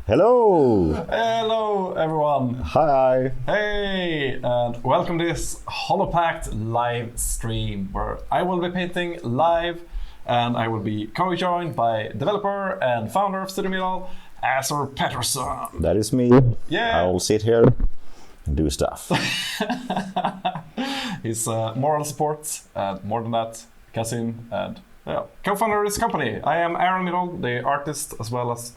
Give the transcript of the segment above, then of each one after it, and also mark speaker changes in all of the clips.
Speaker 1: Hello!
Speaker 2: Hello everyone!
Speaker 1: Hi!
Speaker 2: Hey! And welcome to this Hollow Pact live stream where I will be painting live and I will be co-joined by developer and founder of Aron Midhall Assar Pettersson.
Speaker 1: That is me.
Speaker 2: Yeah!
Speaker 1: I will sit here and do stuff.
Speaker 2: He's moral support and more than that, cousin and co-founder of this company. I am Aron Midhall, the artist as well as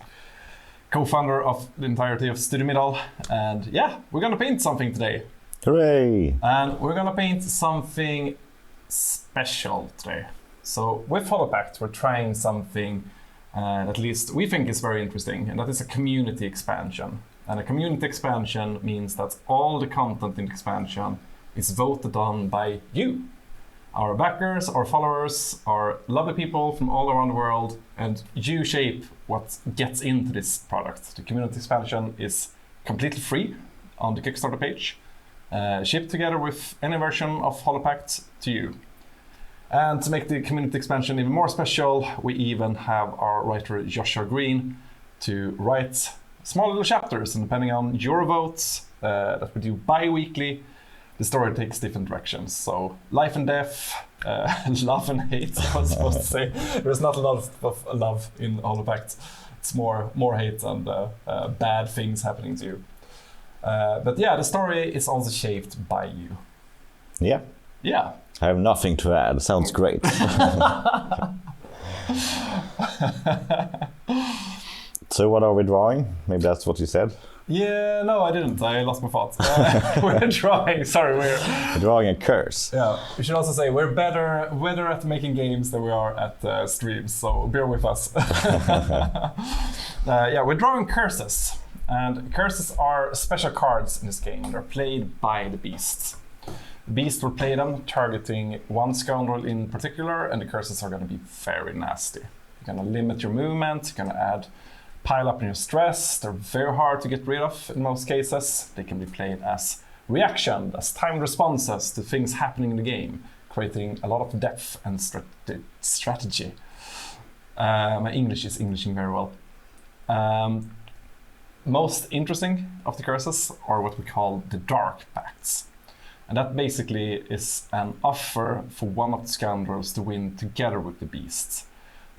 Speaker 2: co-founder of the entirety of Aron Midhall, and yeah, we're gonna paint something today.
Speaker 1: Hooray!
Speaker 2: And we're gonna paint something special today. So with Hollow Pact, we're trying something at least we think is very interesting, and that is a community expansion. And a community expansion means that all the content in the expansion is voted on by you. Our backers, our followers, our lovely people from all around the world, and you shape what gets into this product. The community expansion is completely free on the Kickstarter page, shipped together with any version of Hollow Pact to you. And to make the community expansion even more special, we even have our writer Joshua Green to write small little chapters, and depending on your votes that we do bi-weekly, the story takes different directions. So life and death, love and hate, I was supposed to say. There's not a lot of love in Hollow Pact. It's more hate and bad things happening to you. But yeah, the story is also shaped by you.
Speaker 1: Yeah.
Speaker 2: Yeah.
Speaker 1: I have nothing to add. Sounds great. So what are we drawing? Maybe that's what you said.
Speaker 2: Yeah, no, I didn't. I lost my thoughts. We're drawing. Sorry, we're
Speaker 1: drawing a curse.
Speaker 2: Yeah, we should also say we're better at making games than we are at streams. So bear with us. Yeah, we're drawing curses, and curses are special cards in this game. They're played by the beasts. The beast will play them, targeting one scoundrel in particular, and the curses are going to be very nasty. You're going to limit your movement. You're going to pile up in your stress. They're very hard to get rid of in most cases. They can be played as reaction, as timed responses to things happening in the game, creating a lot of depth and strategy. My English is Englishing very well. Most interesting of the curses are what we call the Dark Pacts. And that basically is an offer for one of the scoundrels to win together with the beasts.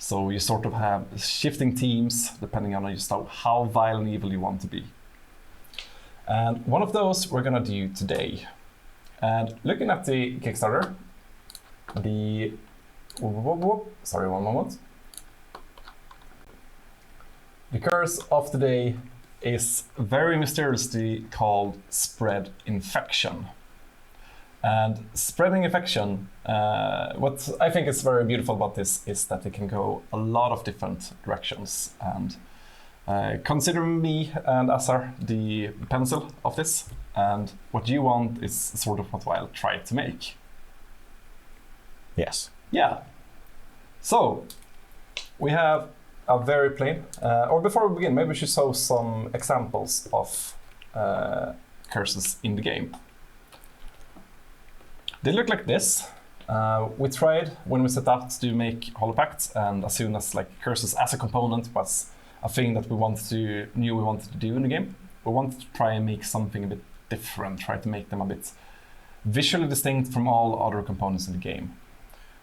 Speaker 2: So you sort of have shifting teams depending on just how vile and evil you want to be. And one of those we're gonna do today. And looking at the Kickstarter, sorry, one moment. The curse of today is very mysteriously called Spread Infection. And spreading infection, what I think is very beautiful about this is that it can go a lot of different directions. And consider me and Assar the pencil of this, and what you want is sort of what I'll try to make.
Speaker 1: Yes.
Speaker 2: Yeah. So we have a very plain, or before we begin, maybe we should show some examples of curses in the game. They look like this. We tried when we set out to make Hollow Pact, and as soon as curses as a component was a thing that we knew we wanted to do in the game, we wanted to try and make something a bit different, try to make them a bit visually distinct from all other components in the game.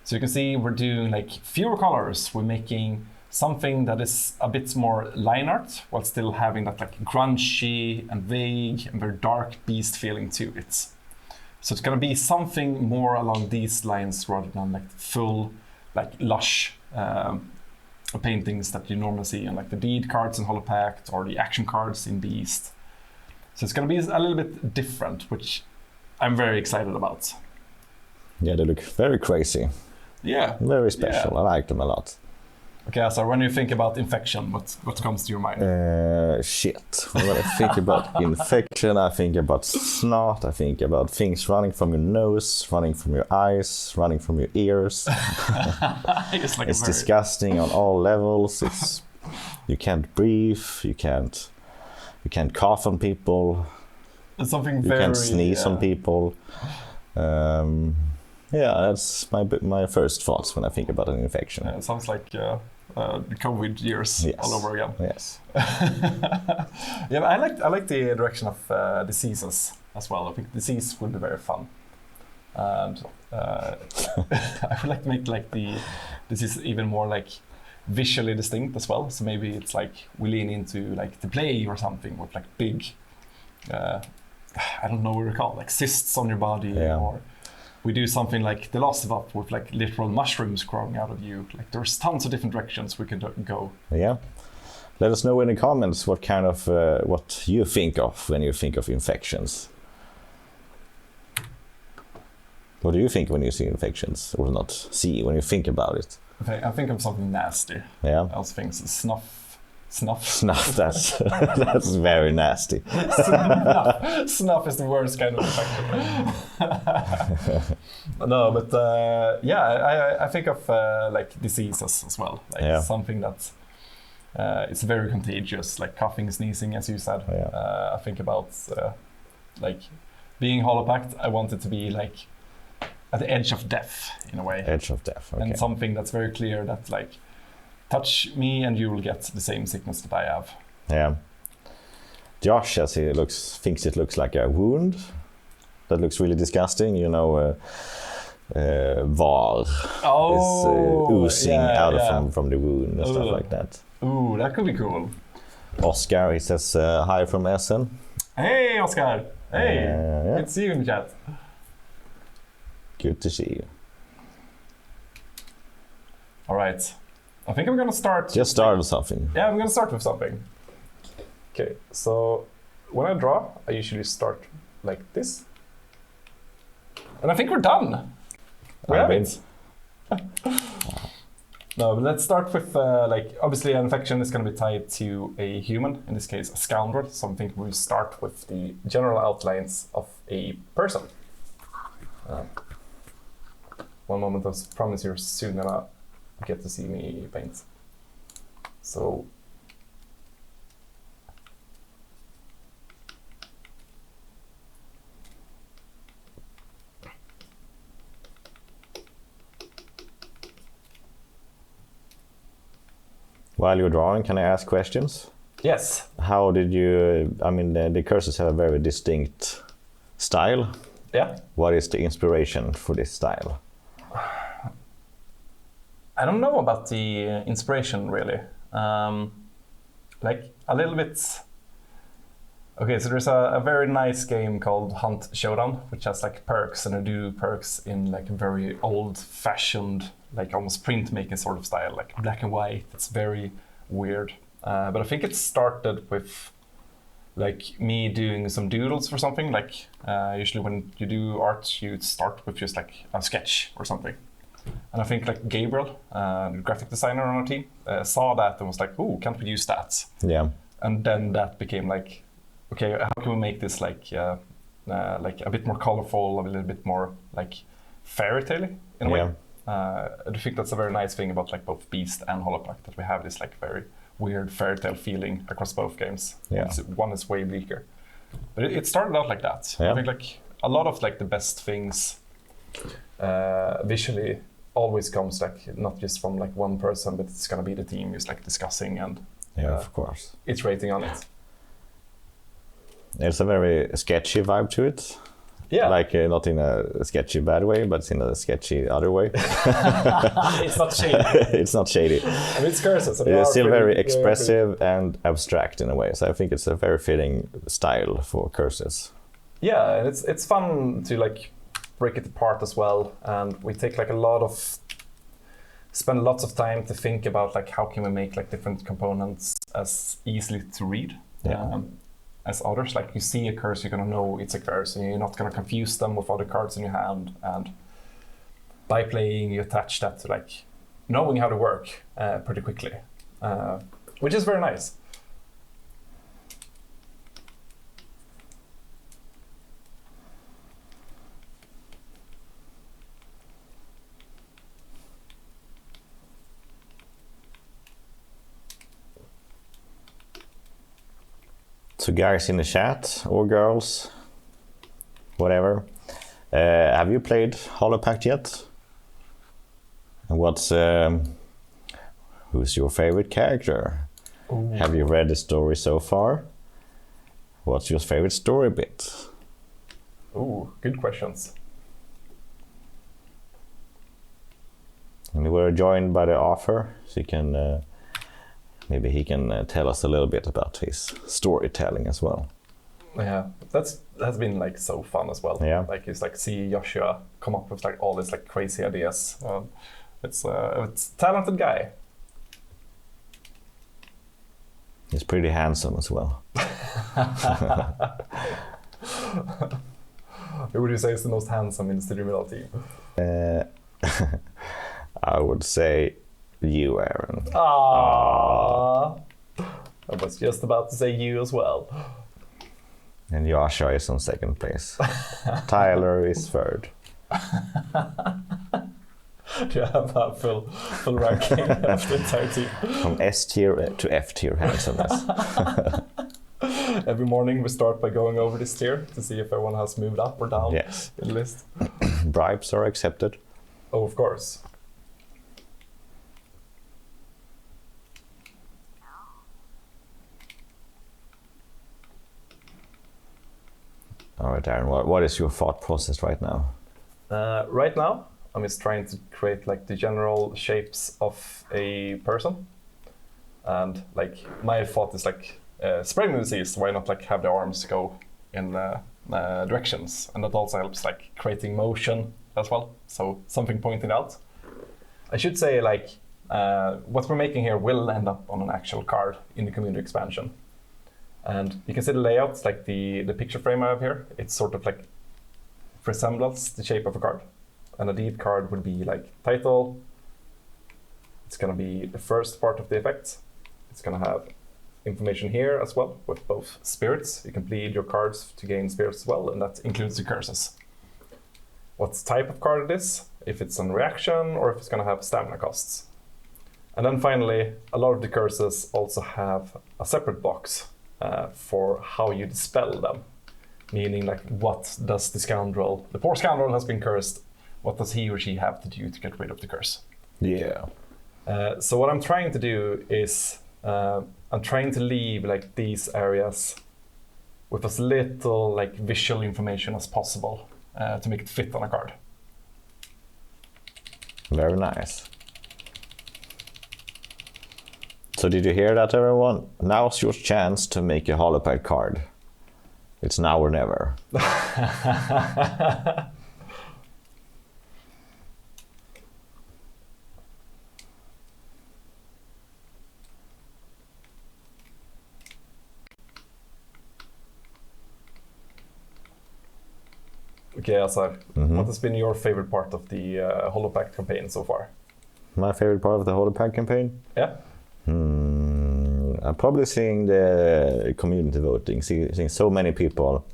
Speaker 2: So you can see we're doing fewer colors. We're making something that is a bit more line art while still having that grungy and vague and very dark beast feeling to it. So it's gonna be something more along these lines rather than full, lush paintings that you normally see on the deed cards in Hollow Pact or the action cards in Beast. So it's gonna be a little bit different, which I'm very excited about.
Speaker 1: Yeah, they look very crazy.
Speaker 2: Yeah.
Speaker 1: Very special. Yeah. I like them a lot.
Speaker 2: Okay, so when you think about infection, what comes to your mind?
Speaker 1: Shit. When I think about infection, I think about snot, I think about things running from your nose, running from your eyes, running from your ears. It's disgusting on all levels. You can't breathe, you can't cough on people.
Speaker 2: It's something
Speaker 1: you can't sneeze on people. Yeah, that's my first thoughts when I think about an infection.
Speaker 2: Yeah, it sounds like the COVID years all over again.
Speaker 1: Yes.
Speaker 2: Yeah, I like the direction of diseases as well. I think disease would be very fun, and I would like to make like the disease even more like visually distinct as well. So maybe it's like we lean into like the plague or something with like big, I don't know what we call it, like cysts on your body, or we do something like The Last of Us with like literal mushrooms growing out of you. Like there's tons of different directions we could go.
Speaker 1: Yeah. Let us know in the comments what kind of what you think of when you think of infections. What do you think when you see infections, or not see when you think about it?
Speaker 2: I think of something nasty.
Speaker 1: Yeah.
Speaker 2: Else things snuff.
Speaker 1: Snuff. That's very nasty.
Speaker 2: Snuff is the worst kind of infection. No, but I think of like diseases as well. Like something that's it's very contagious, like coughing, sneezing, as you said. I think about like being Hollow Pact. I want it to be like at the edge of death in a way.
Speaker 1: Edge of death, okay.
Speaker 2: And something that's very clear that like touch me and you will get the same sickness that I have.
Speaker 1: Yeah. Josh, as he thinks it looks like a wound. That looks really disgusting. You know, var is oozing out from the wound and stuff like that.
Speaker 2: Ooh, that could be cool.
Speaker 1: Oscar, he says hi from Essen.
Speaker 2: Hey, Oscar. Hey, good to see you in the chat.
Speaker 1: Good to see you.
Speaker 2: All right. I think I'm going to start...
Speaker 1: Just start with something.
Speaker 2: Yeah, I'm going to start with something. Okay, so when I draw, I usually start like this. And I think we're done. We have it. No, but let's start with, like, obviously an infection is going to be tied to a human, in this case a scoundrel. So I think we'll start with the general outlines of a person. One moment, I promise you're soon gonna get to see me paint. So,
Speaker 1: while you're drawing, can I ask questions?
Speaker 2: Yes.
Speaker 1: How did you, I mean, the curses have a very distinct style.
Speaker 2: Yeah.
Speaker 1: What is the inspiration for this style?
Speaker 2: I don't know about the inspiration really. Like a little bit. Okay, so there's a very nice game called Hunt Showdown, which has like perks, and they do perks in like a very old-fashioned, like almost printmaking sort of style, like black and white. It's very weird. But I think it started with like me doing some doodles for something. Like usually when you do art, you start with just like a sketch or something. And I think like Gabriel, the graphic designer on our team, saw that and was like, "Ooh, can't we use that?"
Speaker 1: Yeah. And
Speaker 2: then that became like, okay, how can we make this like a bit more colorful, a little bit more like fairy tale in a way? I do think that's a very nice thing about like both Beast and Hollow Pact, that we have this like very weird fairy tale feeling across both games.
Speaker 1: Yeah.
Speaker 2: One is way bleaker, but it started out like that.
Speaker 1: Yeah.
Speaker 2: I think like a lot of like the best things visually always comes like not just from like one person, but it's gonna be the team just like discussing and
Speaker 1: of course,
Speaker 2: iterating on it.
Speaker 1: There's a very sketchy vibe to it.
Speaker 2: Yeah.
Speaker 1: Like not in a sketchy bad way, but in a sketchy other way.
Speaker 2: It's not shady.
Speaker 1: It's not shady.
Speaker 2: I mean, it's curses.
Speaker 1: It's still very expressive and abstract in a way. So I think it's a very fitting style for curses.
Speaker 2: Yeah, and it's fun to like break it apart as well. And we take like spend lots of time to think about like how can we make like different components as easily to read.
Speaker 1: Yeah.
Speaker 2: As others, like you see a curse, you're gonna know it's a curse, and you're not gonna confuse them with other cards in your hand. And by playing, you attach that to like knowing how to work pretty quickly, which is very nice.
Speaker 1: So guys in the chat, or girls, whatever, have you played Hollow Pact yet? And Who's your favorite character?
Speaker 2: Ooh.
Speaker 1: Have you read the story so far? What's your favorite story bit?
Speaker 2: Ooh, good questions.
Speaker 1: And we're joined by the author, so maybe he can tell us a little bit about his storytelling as well.
Speaker 2: Yeah, that's been like so fun as well.
Speaker 1: Yeah.
Speaker 2: Like it's like see Joshua come up with like all these like crazy ideas. It's a talented guy.
Speaker 1: He's pretty handsome as well.
Speaker 2: Who would you say is the most handsome in the Studio Midhall team?
Speaker 1: I would say you, Aron.
Speaker 2: Aww. I was just about to say you as well.
Speaker 1: And Joshua is on second place. Tyler is third.
Speaker 2: Do you have a full ranking of the entire team?
Speaker 1: From S tier to F tier handsomeness.
Speaker 2: Every morning we start by going over this tier to see if everyone has moved up or down
Speaker 1: Yes.
Speaker 2: in the list.
Speaker 1: Bribes are accepted.
Speaker 2: Oh, of course.
Speaker 1: All right, Aron, what is your thought process right now?
Speaker 2: Right now, I'm just trying to create like the general shapes of a person. And like my thought is like spreading the disease, why not like have the arms go in directions? And that also helps like creating motion as well. So something pointed out. I should say like what we're making here will end up on an actual card in the community expansion. And you can see the layouts, like the picture frame I have here, it's sort of like resembles the shape of a card. And a deed card would be like title. It's gonna be the first part of the effect. It's gonna have information here as well with both spirits. You can bleed your cards to gain spirits as well, and that includes the curses. What type of card it is, if it's a reaction or if it's gonna have stamina costs. And then finally, a lot of the curses also have a separate box for how you dispel them. Meaning like what does the poor scoundrel has been cursed, what does he or she have to do to get rid of the curse?
Speaker 1: Yeah.
Speaker 2: So what I'm trying to do is I'm trying to leave like these areas with as little like visual information as possible to make it fit on a card.
Speaker 1: Very nice. So did you hear that, everyone? Now's your chance to make a Hollow Pact card. It's now or never.
Speaker 2: Okay, Assar, what has been your favorite part of the Hollow Pact campaign so far?
Speaker 1: My favorite part of the Hollow Pact campaign?
Speaker 2: Yeah.
Speaker 1: I'm probably seeing the community voting, seeing so many people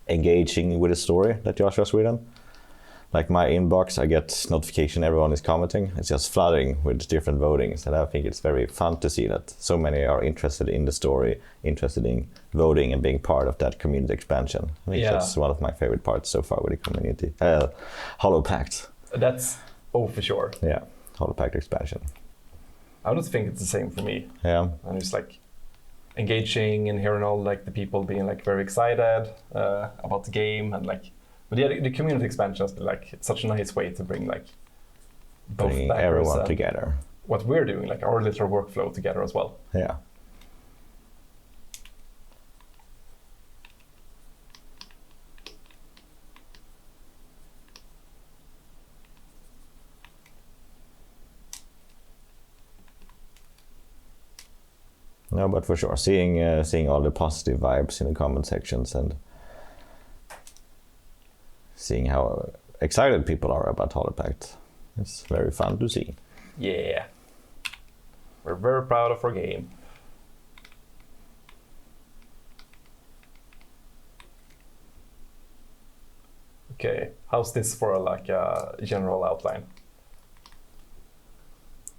Speaker 1: engaging with the story that Joshua's written. Like my inbox, I get notification everyone is commenting. It's just flooding with different votings, and I think it's very fun to see that so many are interested in the story, interested in voting and being part of that community expansion. I think that's one of my favorite parts so far with the community. Hollow Pact.
Speaker 2: That's, for sure.
Speaker 1: Yeah, Hollow Pact expansion.
Speaker 2: I don't think it's the same for me.
Speaker 1: Yeah.
Speaker 2: I'm just like engaging and hearing all like the people being like very excited about the game and like, but yeah, the community expansion has been like such a nice way to bring like both
Speaker 1: bringing
Speaker 2: backers,
Speaker 1: everyone together.
Speaker 2: What we're doing, like our little workflow together as well.
Speaker 1: Yeah. No, but for sure, seeing all the positive vibes in the comment sections and seeing how excited people are about Hollow Pact, it's very fun to see.
Speaker 2: Yeah, we're very proud of our game. Okay, how's this for like a general outline?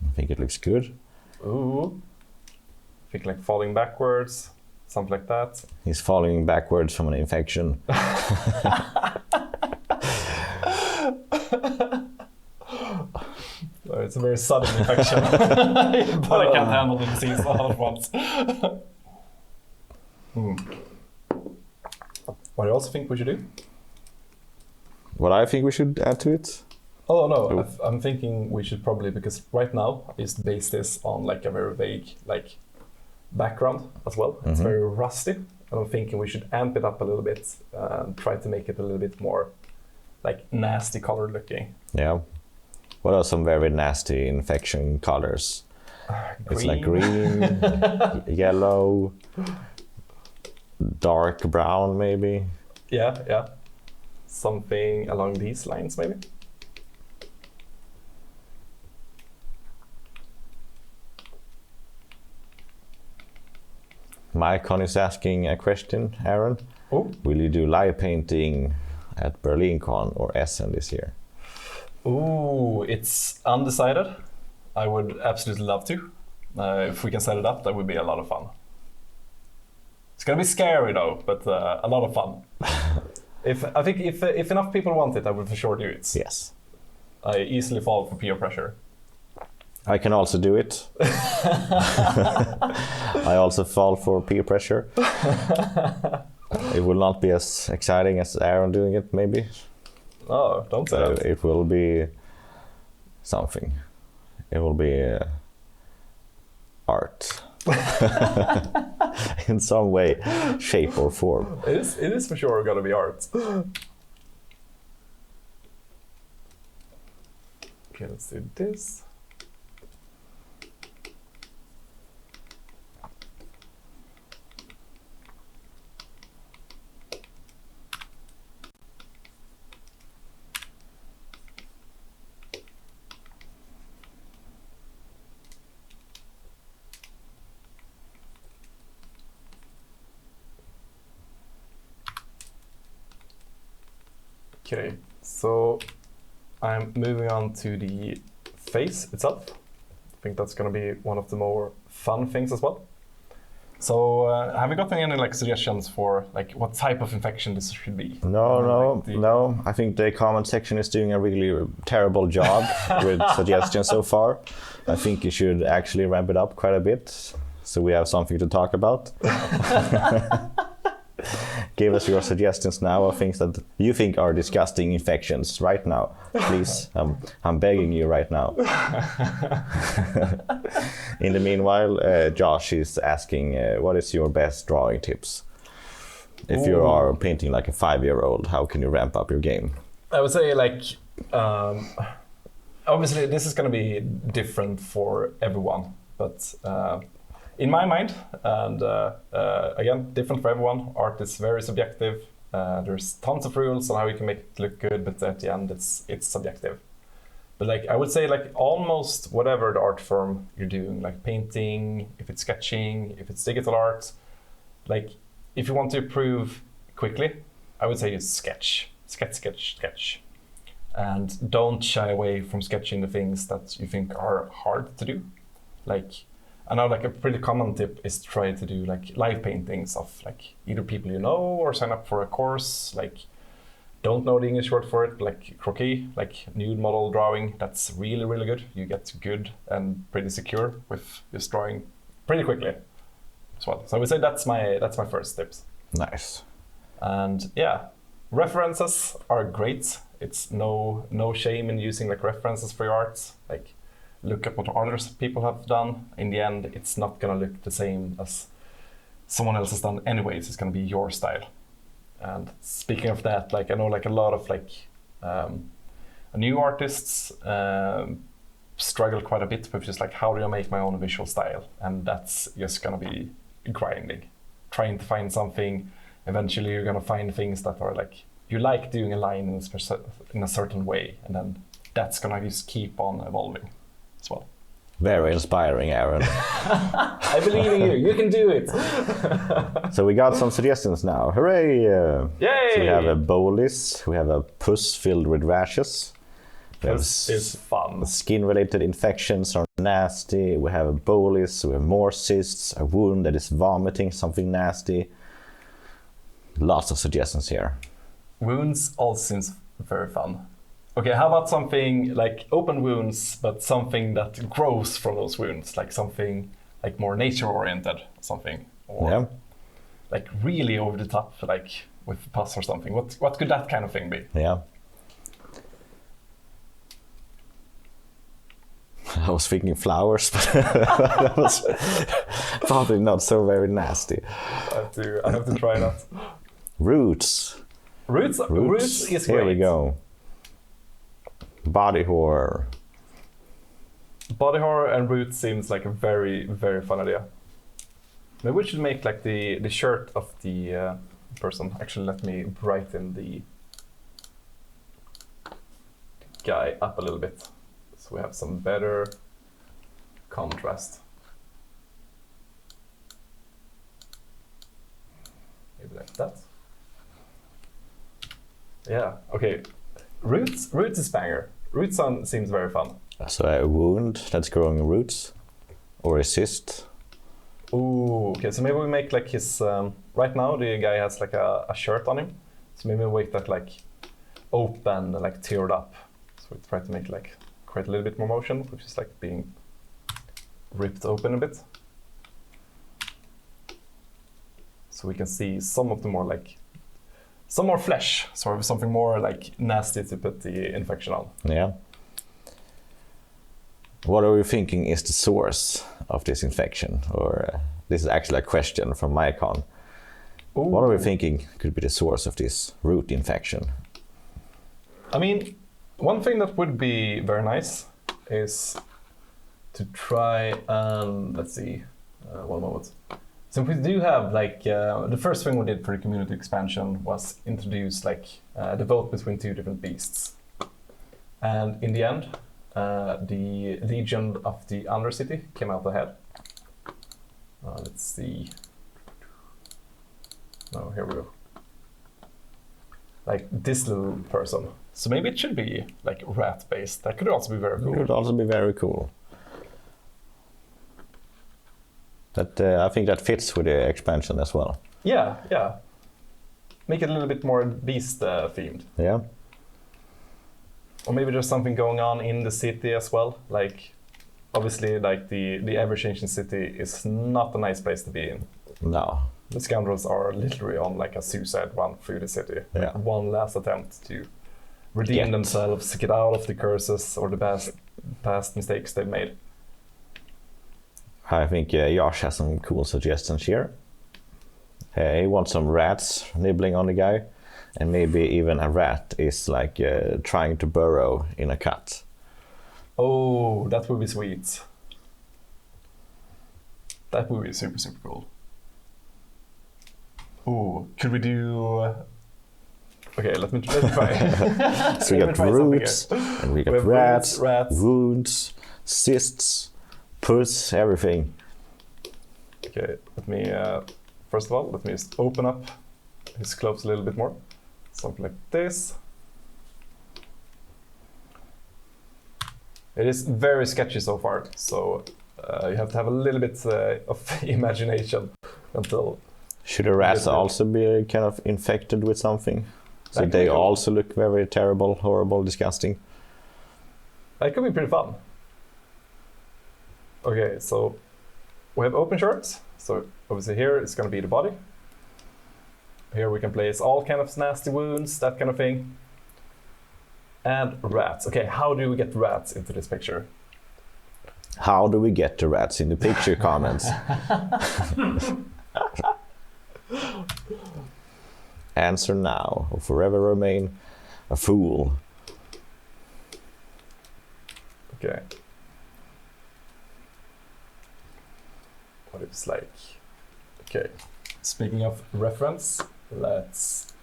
Speaker 1: I think it looks good.
Speaker 2: Ooh. I think like falling backwards, something like that.
Speaker 1: He's falling backwards from an infection.
Speaker 2: it's a very sudden infection. Your body can't handle the disease all at once. What do you also think we should do?
Speaker 1: What I think we should add to it?
Speaker 2: Oh no, I'm thinking we should probably, because right now I just base this on like a very vague like background as well. It's very rusty, and I'm thinking we should amp it up a little bit and try to make it a little bit more like nasty color looking.
Speaker 1: Yeah. What are some very nasty infection colors? It's like green, yellow, dark brown maybe.
Speaker 2: Yeah. Something along these lines maybe.
Speaker 1: Mycon is asking a question, Aaron.
Speaker 2: Oh.
Speaker 1: Will you do live painting at BerlinCon or Essen this year?
Speaker 2: Ooh, it's undecided. I would absolutely love to. If we can set it up, that would be a lot of fun. It's gonna be scary though, but a lot of fun. I think if enough people want it, I would for sure do it.
Speaker 1: Yes.
Speaker 2: I easily fall for peer pressure.
Speaker 1: I can also do it. I also fall for peer pressure. It will not be as exciting as Aaron doing it, maybe.
Speaker 2: Oh, don't say that.
Speaker 1: It will be something. It will be art. In some way, shape or form.
Speaker 2: It is for sure gonna be art. Okay, let's do this. Okay, so I'm moving on to the face itself. I think that's going to be one of the more fun things as well. So have you gotten any like suggestions for like what type of infection this should be?
Speaker 1: No. I think the comment section is doing a really terrible job with suggestions so far. I think you should actually ramp it up quite a bit so we have something to talk about. Give us your suggestions now of things that you think are disgusting infections right now. Please, I'm begging you right now. In the meanwhile, Josh is asking, what is your best drawing tips? If you are painting like a 5-year-old, how can you ramp up your game?
Speaker 2: I would say like, obviously this is going to be different for everyone, but in my mind, and again, different for everyone, art is very subjective. There's tons of rules on how you can make it look good, but at the end, it's subjective. But like I would say, like almost whatever the art form you're doing, like painting, if it's sketching, if it's digital art, like if you want to improve quickly, I would say just sketch, and don't shy away from sketching the things that you think are hard to do, like. I know like a pretty common tip is to try to do like live paintings of like either people you know or sign up for a course, like don't know the English word for it, like croquis, like nude model drawing. That's really, really good. You get good and pretty secure with just drawing pretty quickly as well. So I would say that's my first tips.
Speaker 1: Nice.
Speaker 2: And yeah, references are great. It's no shame in using like references for your art. Like look at what others people have done. In the end, it's not gonna look the same as someone else has done anyways. It's gonna be your style. And speaking of that, like I know like a lot of like new artists struggle quite a bit with just like how do I make my own visual style, and that's just gonna be grinding, trying to find something. Eventually, you're gonna find things that are like you like doing a line in a certain way, and then that's gonna just keep on evolving as well.
Speaker 1: Very inspiring, Aaron.
Speaker 2: I believe in you. You can do it.
Speaker 1: So we got some suggestions now. Hooray!
Speaker 2: Yay!
Speaker 1: So we have a bolus. We have a pus filled with rashes.
Speaker 2: This is fun.
Speaker 1: Skin-related infections are nasty. We have a bolus. We have more cysts. A wound that is vomiting something nasty. Lots of suggestions here.
Speaker 2: Wounds all seems very fun. Okay, how about something like open wounds, but something that grows from those wounds, like something like more nature-oriented, something, or like really over the top, like with pus or something. What could that kind of thing be?
Speaker 1: Yeah. I was thinking flowers, but that was probably not so very nasty.
Speaker 2: I have to try that.
Speaker 1: Roots.
Speaker 2: Roots is
Speaker 1: Here
Speaker 2: great.
Speaker 1: we go. Body horror.
Speaker 2: Body horror and roots seems like a very, very fun idea. Maybe we should make like the shirt of the person. Actually, let me brighten the guy up a little bit, so we have some better contrast. Maybe like that. Yeah. Okay. Roots is banger. Roots seems very fun.
Speaker 1: So a wound that's growing roots, or a cyst.
Speaker 2: Ooh, okay, so maybe we make like his, right now the guy has like a shirt on him, so maybe we make that like open, like teared up. So we try to make like quite a little bit more motion, which is like being ripped open a bit. So we can see some of the more like, some more flesh, sort of something more like nasty to put the infection on.
Speaker 1: Yeah. What are we thinking is the source of this infection? Or this is actually a question from Mycon. What are we thinking could be the source of this root infection?
Speaker 2: I mean, one thing that would be very nice is to try and, let's see, one moment. So we do have like, the first thing we did for the community expansion was introduce like the vote between two different beasts. And in the end, the Legion of the Undercity came out ahead. Let's see. No, here we go. Like this little person. So maybe it should be like rat-based. That could also be very cool.
Speaker 1: It would also be very cool. That I think that fits with the expansion as well.
Speaker 2: Yeah, yeah. Make it a little bit more beast themed.
Speaker 1: Yeah.
Speaker 2: Or maybe there's something going on in the city as well. Like, obviously, like the ever-changing city is not a nice place to be in.
Speaker 1: No.
Speaker 2: The Scoundrels are literally on like a suicide run through the city.
Speaker 1: Yeah.
Speaker 2: Like one last attempt to redeem themselves, get out of the curses or the past mistakes they've made.
Speaker 1: I think Josh has some cool suggestions here. He wants some rats nibbling on the guy, and maybe even a rat is like trying to burrow in a cut.
Speaker 2: Oh, that would be sweet. That would be super, super cool. Oh, could we do... Okay, let me try.
Speaker 1: So we got roots, and we got rats, wounds, cysts, pus, everything.
Speaker 2: Okay, let me, first of all, let me just open up his clothes a little bit more. Something like this. It is very sketchy so far, so you have to have a little bit of imagination until...
Speaker 1: Should the rats also be kind of infected with something? So they also look very terrible, horrible, disgusting?
Speaker 2: That could be pretty fun. Okay, so we have open shirts. So obviously here it's going to be the body. Here we can place all kind of nasty wounds, that kind of thing. And rats. Okay, how do we get rats into this picture?
Speaker 1: How do we get the rats in the picture? Comments. Answer now, or forever remain a fool.
Speaker 2: Okay. What if it's like... Okay. Speaking of reference, let's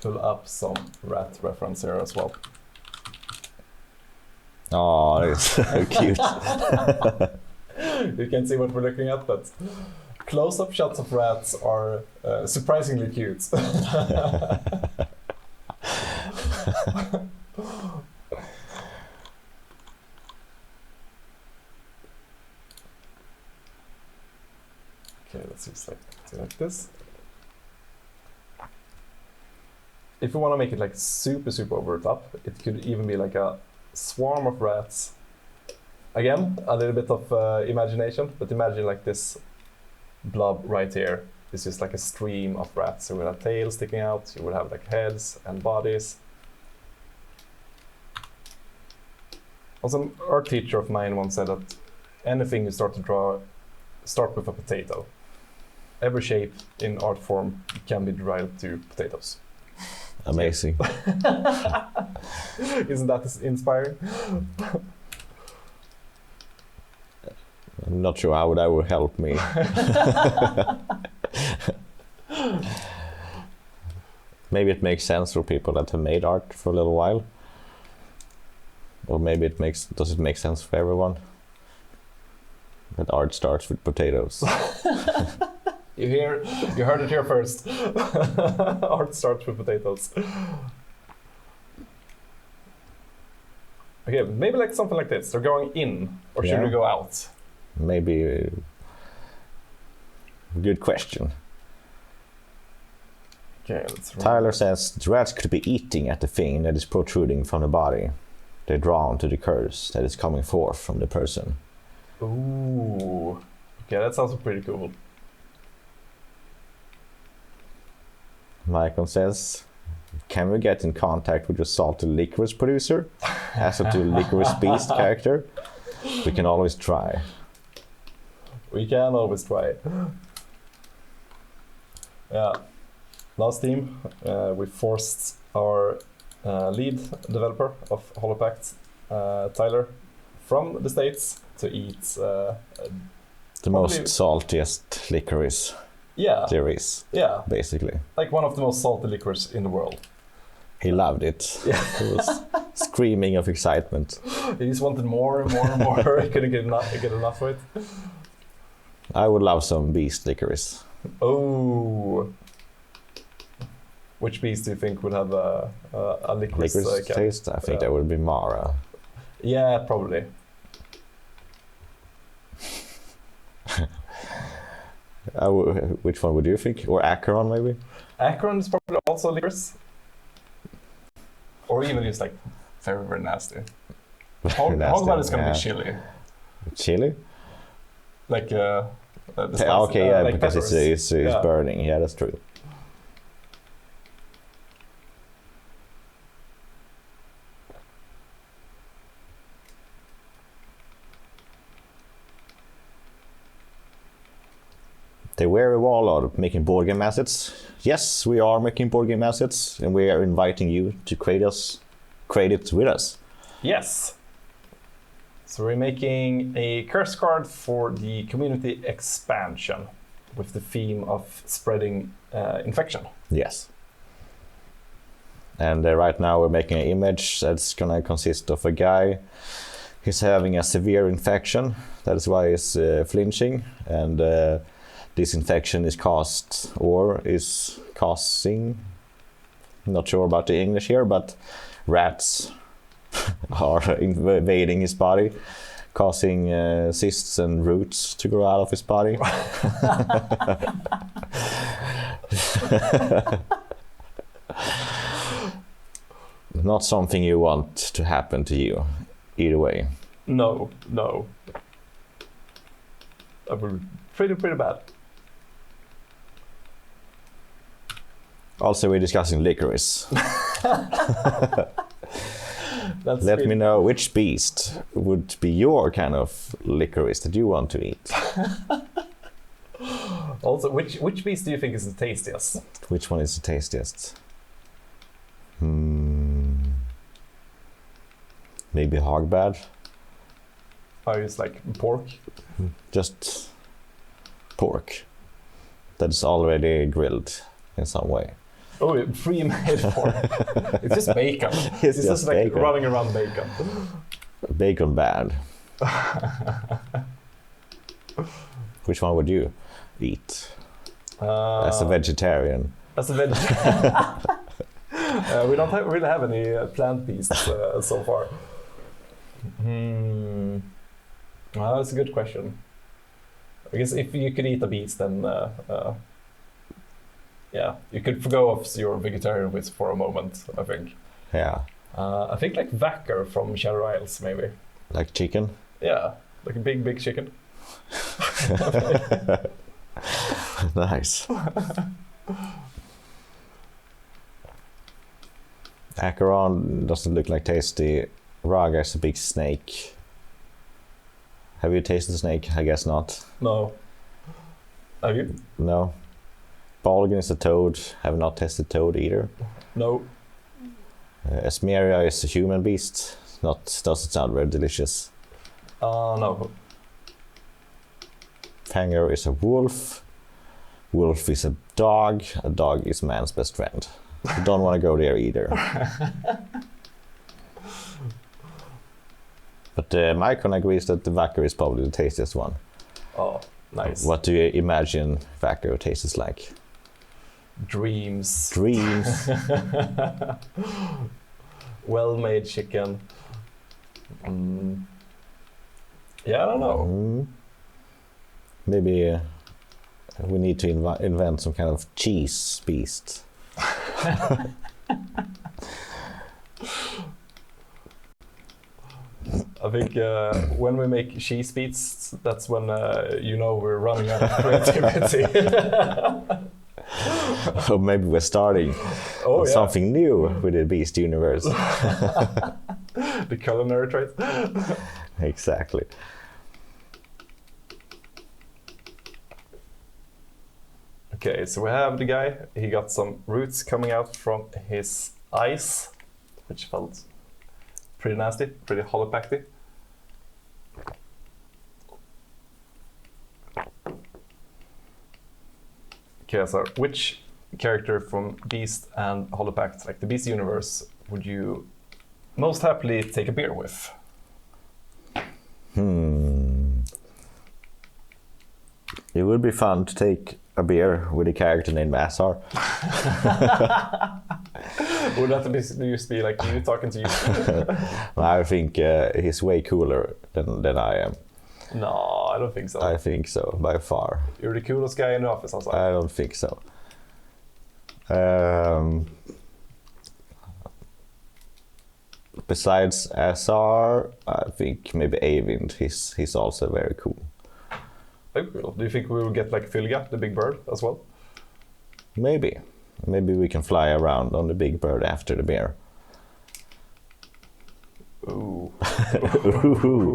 Speaker 2: pull up some rat reference here as well.
Speaker 1: Oh, it's so cute.
Speaker 2: You can see what we're looking at, but close-up shots of rats are surprisingly cute. Okay, let's just like do like this.
Speaker 3: if you want to make it like super over the top, it could even be like a swarm of rats. Again, a little bit of imagination, but imagine like this blob right here. This is like a stream of rats. You will have tails sticking out, you will have like heads and bodies. Also, an art teacher of mine once said that anything you start to draw, start with a potato. Every shape in art form can be derived to potatoes.
Speaker 1: Amazing.
Speaker 3: Isn't that inspiring?
Speaker 1: I'm not sure how that would help me. Maybe it makes sense for people that have made art for a little while. Or maybe does it make sense for everyone? That art starts with potatoes.
Speaker 3: You heard it here first. Art starts with potatoes. Okay, maybe like something like this. They're going in, or should we go out?
Speaker 1: Maybe. Good question.
Speaker 3: Okay, let's.
Speaker 1: Tyler says the rats could be eating at the thing that is protruding from the body. They're drawn to the curse that is coming forth from the person.
Speaker 3: Ooh. Okay, that sounds pretty cool.
Speaker 1: Michael says, can we get in contact with the salted licorice producer? As a licorice beast character? We can always try.
Speaker 3: We can always try. Yeah. Last team, we forced our lead developer of Hollow Pact, Tyler, from the States to eat
Speaker 1: the most saltiest licorice there is.
Speaker 3: Yeah.
Speaker 1: Basically.
Speaker 3: Like one of the most salty licorice in the world.
Speaker 1: He loved it.
Speaker 3: Yeah.
Speaker 1: He was screaming of excitement.
Speaker 3: He just wanted more and more and more. He couldn't get enough of it.
Speaker 1: I would love some beast licorice.
Speaker 3: Oh. Which beast do you think would have a licorice
Speaker 1: taste? I think that would be Mara.
Speaker 3: Yeah, probably.
Speaker 1: Which one would you think? Or Acheron, maybe?
Speaker 3: Acheron is probably also licorice. Or even just like very nasty. Hogbat is going to be chili.
Speaker 1: Chili?
Speaker 3: Like
Speaker 1: okay, yeah, like because it's burning. Yeah, that's true. The Weary Warlord making board game assets. Yes, we are making board game assets, and we are inviting you to create it with us.
Speaker 3: Yes. So we're making a curse card for the community expansion with the theme of spreading infection.
Speaker 1: Yes. And right now we're making an image that's gonna consist of a guy. He's having a severe infection. That is why he's flinching, and this infection is causing, I'm not sure about the English here, but rats are invading his body, causing cysts and roots to grow out of his body. Not something you want to happen to you, either way.
Speaker 3: No. That would be pretty bad.
Speaker 1: Also, we're discussing licorice. Let me know which beast would be your kind of licorice that you want to eat.
Speaker 3: Also, which beast do you think is the tastiest?
Speaker 1: Which one is the tastiest? Maybe Hogbad.
Speaker 3: Oh, it's like pork?
Speaker 1: Just pork. That's already grilled in some way.
Speaker 3: Oh, pre-made pork. It's just bacon.
Speaker 1: It's just
Speaker 3: like
Speaker 1: bacon.
Speaker 3: Running around bacon.
Speaker 1: Bacon bad. Which one would you eat as a vegetarian?
Speaker 3: As a vegetarian. We don't really have any plant beasts so far. Well, that's a good question. I guess if you could eat a beast, then Yeah, you could forgo off your vegetarian wits for a moment, I think.
Speaker 1: Yeah.
Speaker 3: I think like Vacker from Shadow Isles, maybe.
Speaker 1: Like chicken?
Speaker 3: Yeah, like a big chicken.
Speaker 1: Nice. Acheron doesn't look like tasty. Raga is a big snake. Have you tasted the snake? I guess not.
Speaker 3: No. Have you?
Speaker 1: No. Balgan is a toad. Have not tested toad either.
Speaker 3: No.
Speaker 1: Esmeria is a human beast. Doesn't sound very delicious.
Speaker 3: No.
Speaker 1: Fanger is a wolf. Wolf is a dog. A dog is man's best friend. You don't want to go there either. But Mycon agrees that the Vacker is probably the tastiest one.
Speaker 3: Oh, nice.
Speaker 1: What do you imagine Vacker tastes like?
Speaker 3: Dreams.
Speaker 1: Dreams.
Speaker 3: Well-made chicken. Yeah, I don't know.
Speaker 1: Maybe we need to invent some kind of cheese beast.
Speaker 3: I think when we make cheese beats, that's when we're running out of creativity.
Speaker 1: Or maybe we're starting something new with the Beast universe.
Speaker 3: The culinary trait.
Speaker 1: Exactly.
Speaker 3: Okay, so we have the guy. He got some roots coming out from his eyes, which felt pretty nasty, pretty hollow pacty. Okay, so which character from Beast and Hollow Pact, like the Beast universe, would you most happily take a beer with?
Speaker 1: It would be fun to take a beer with a character named Assar.
Speaker 3: Would that just be like you talking to you?
Speaker 1: I think he's way cooler than I am.
Speaker 3: No, I don't think so.
Speaker 1: I think so, by far.
Speaker 3: You're the coolest guy in the office, outside.
Speaker 1: I don't think so. Besides Assar, I think maybe Eyvind. He's also very cool.
Speaker 3: Very cool. Do you think we will get like Fylga, the big bird, as well?
Speaker 1: Maybe. Maybe we can fly around on the big bird after the beer.
Speaker 3: Ooh.
Speaker 1: Ooh.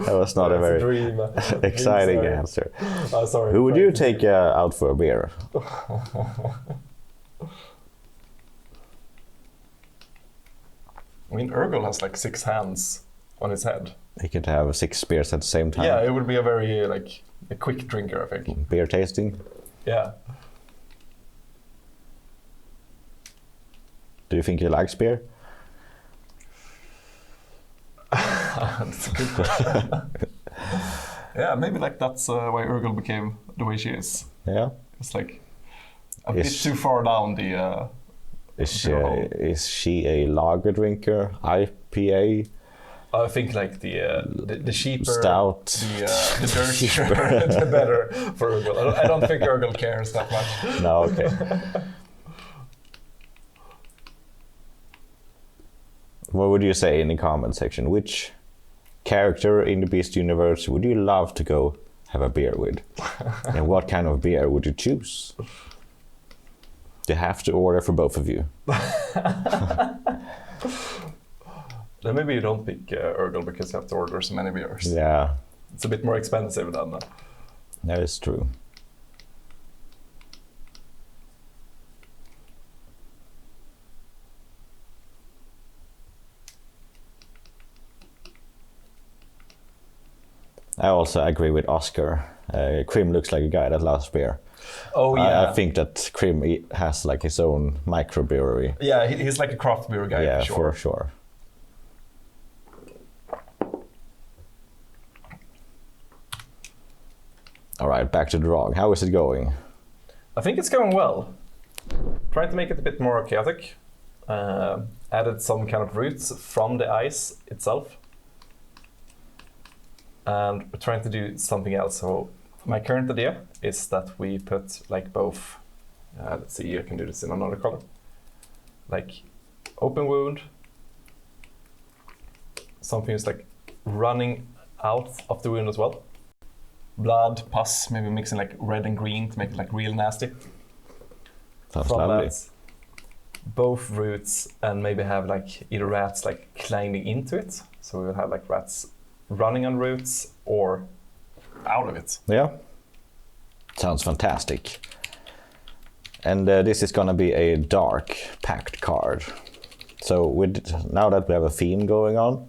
Speaker 1: That was not a very
Speaker 3: dream.
Speaker 1: exciting answer.
Speaker 3: Sorry.
Speaker 1: Who would you take out for a beer?
Speaker 3: I mean, Urgel has like 6 hands on his head.
Speaker 1: He could have 6 beers at the same time.
Speaker 3: Yeah, it would be a very a quick drinker, I think.
Speaker 1: Beer tasting.
Speaker 3: Yeah.
Speaker 1: Do you think he likes beer?
Speaker 3: That's a good question. Yeah, maybe like that's why Urgel became the way she is.
Speaker 1: Yeah.
Speaker 3: It's like a bit too far down the.
Speaker 1: Is she a lager drinker? IPA?
Speaker 3: I think like the cheaper,
Speaker 1: stout,
Speaker 3: the dirtier, the better for Urgel. I don't think Urgel cares that much.
Speaker 1: No, okay. What would you say in the comment section? Which character in the Beast universe would you love to go have a beer with? And what kind of beer would you choose? You have to order for both of you.
Speaker 3: Then maybe you don't pick Urgel because you have to order so many beers.
Speaker 1: Yeah.
Speaker 3: It's a bit more expensive than
Speaker 1: That is true. I also agree with Oscar. Krim looks like a guy that loves beer.
Speaker 3: Oh yeah.
Speaker 1: I think that Krim has like his own microbrewery.
Speaker 3: Yeah, he's like a craft beer guy.
Speaker 1: Yeah,
Speaker 3: for sure.
Speaker 1: for sure. All right, back to the Drog. How is it going?
Speaker 3: I think it's going well. Trying to make it a bit more chaotic. Added some kind of roots from the ice itself. And we're trying to do something else. So my current idea is that we put like both Let's see, I can do this in another color. Like open wound. Something is like running out of the wound as well. Blood, pus, maybe mixing like red and green to make it like real nasty.
Speaker 1: Sounds
Speaker 3: From
Speaker 1: lovely.
Speaker 3: that, both roots, and maybe have like either rats like climbing into it. So we will have like rats running on roots or out of it.
Speaker 1: Yeah. Sounds fantastic. And this is gonna be a Dark Pact card. So now that we have a theme going on,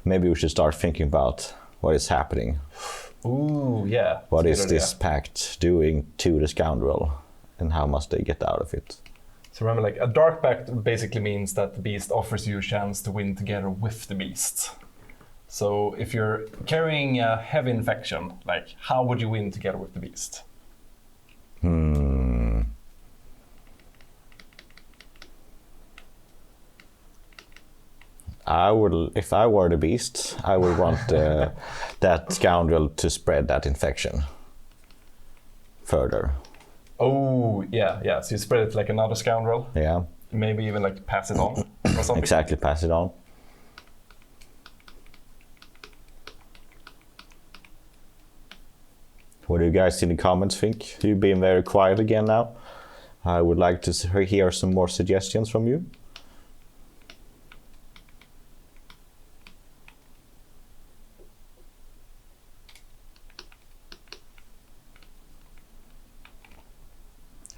Speaker 1: maybe we should start thinking about what is happening.
Speaker 3: Ooh, yeah.
Speaker 1: What is this pact doing to the Scoundrel, and how must they get out of it?
Speaker 3: So remember, like a Dark Pact basically means that the beast offers you a chance to win together with the beast. So if you're carrying a heavy infection, like how would you win together with the beast?
Speaker 1: If I were the beast, I would want that Scoundrel to spread that infection further.
Speaker 3: Oh, yeah. So you spread it like another Scoundrel.
Speaker 1: Yeah.
Speaker 3: Maybe even like pass it on or something.
Speaker 1: Exactly, pass it on. What do you guys in the comments think? You've been very quiet again now. I would like to hear some more suggestions from you.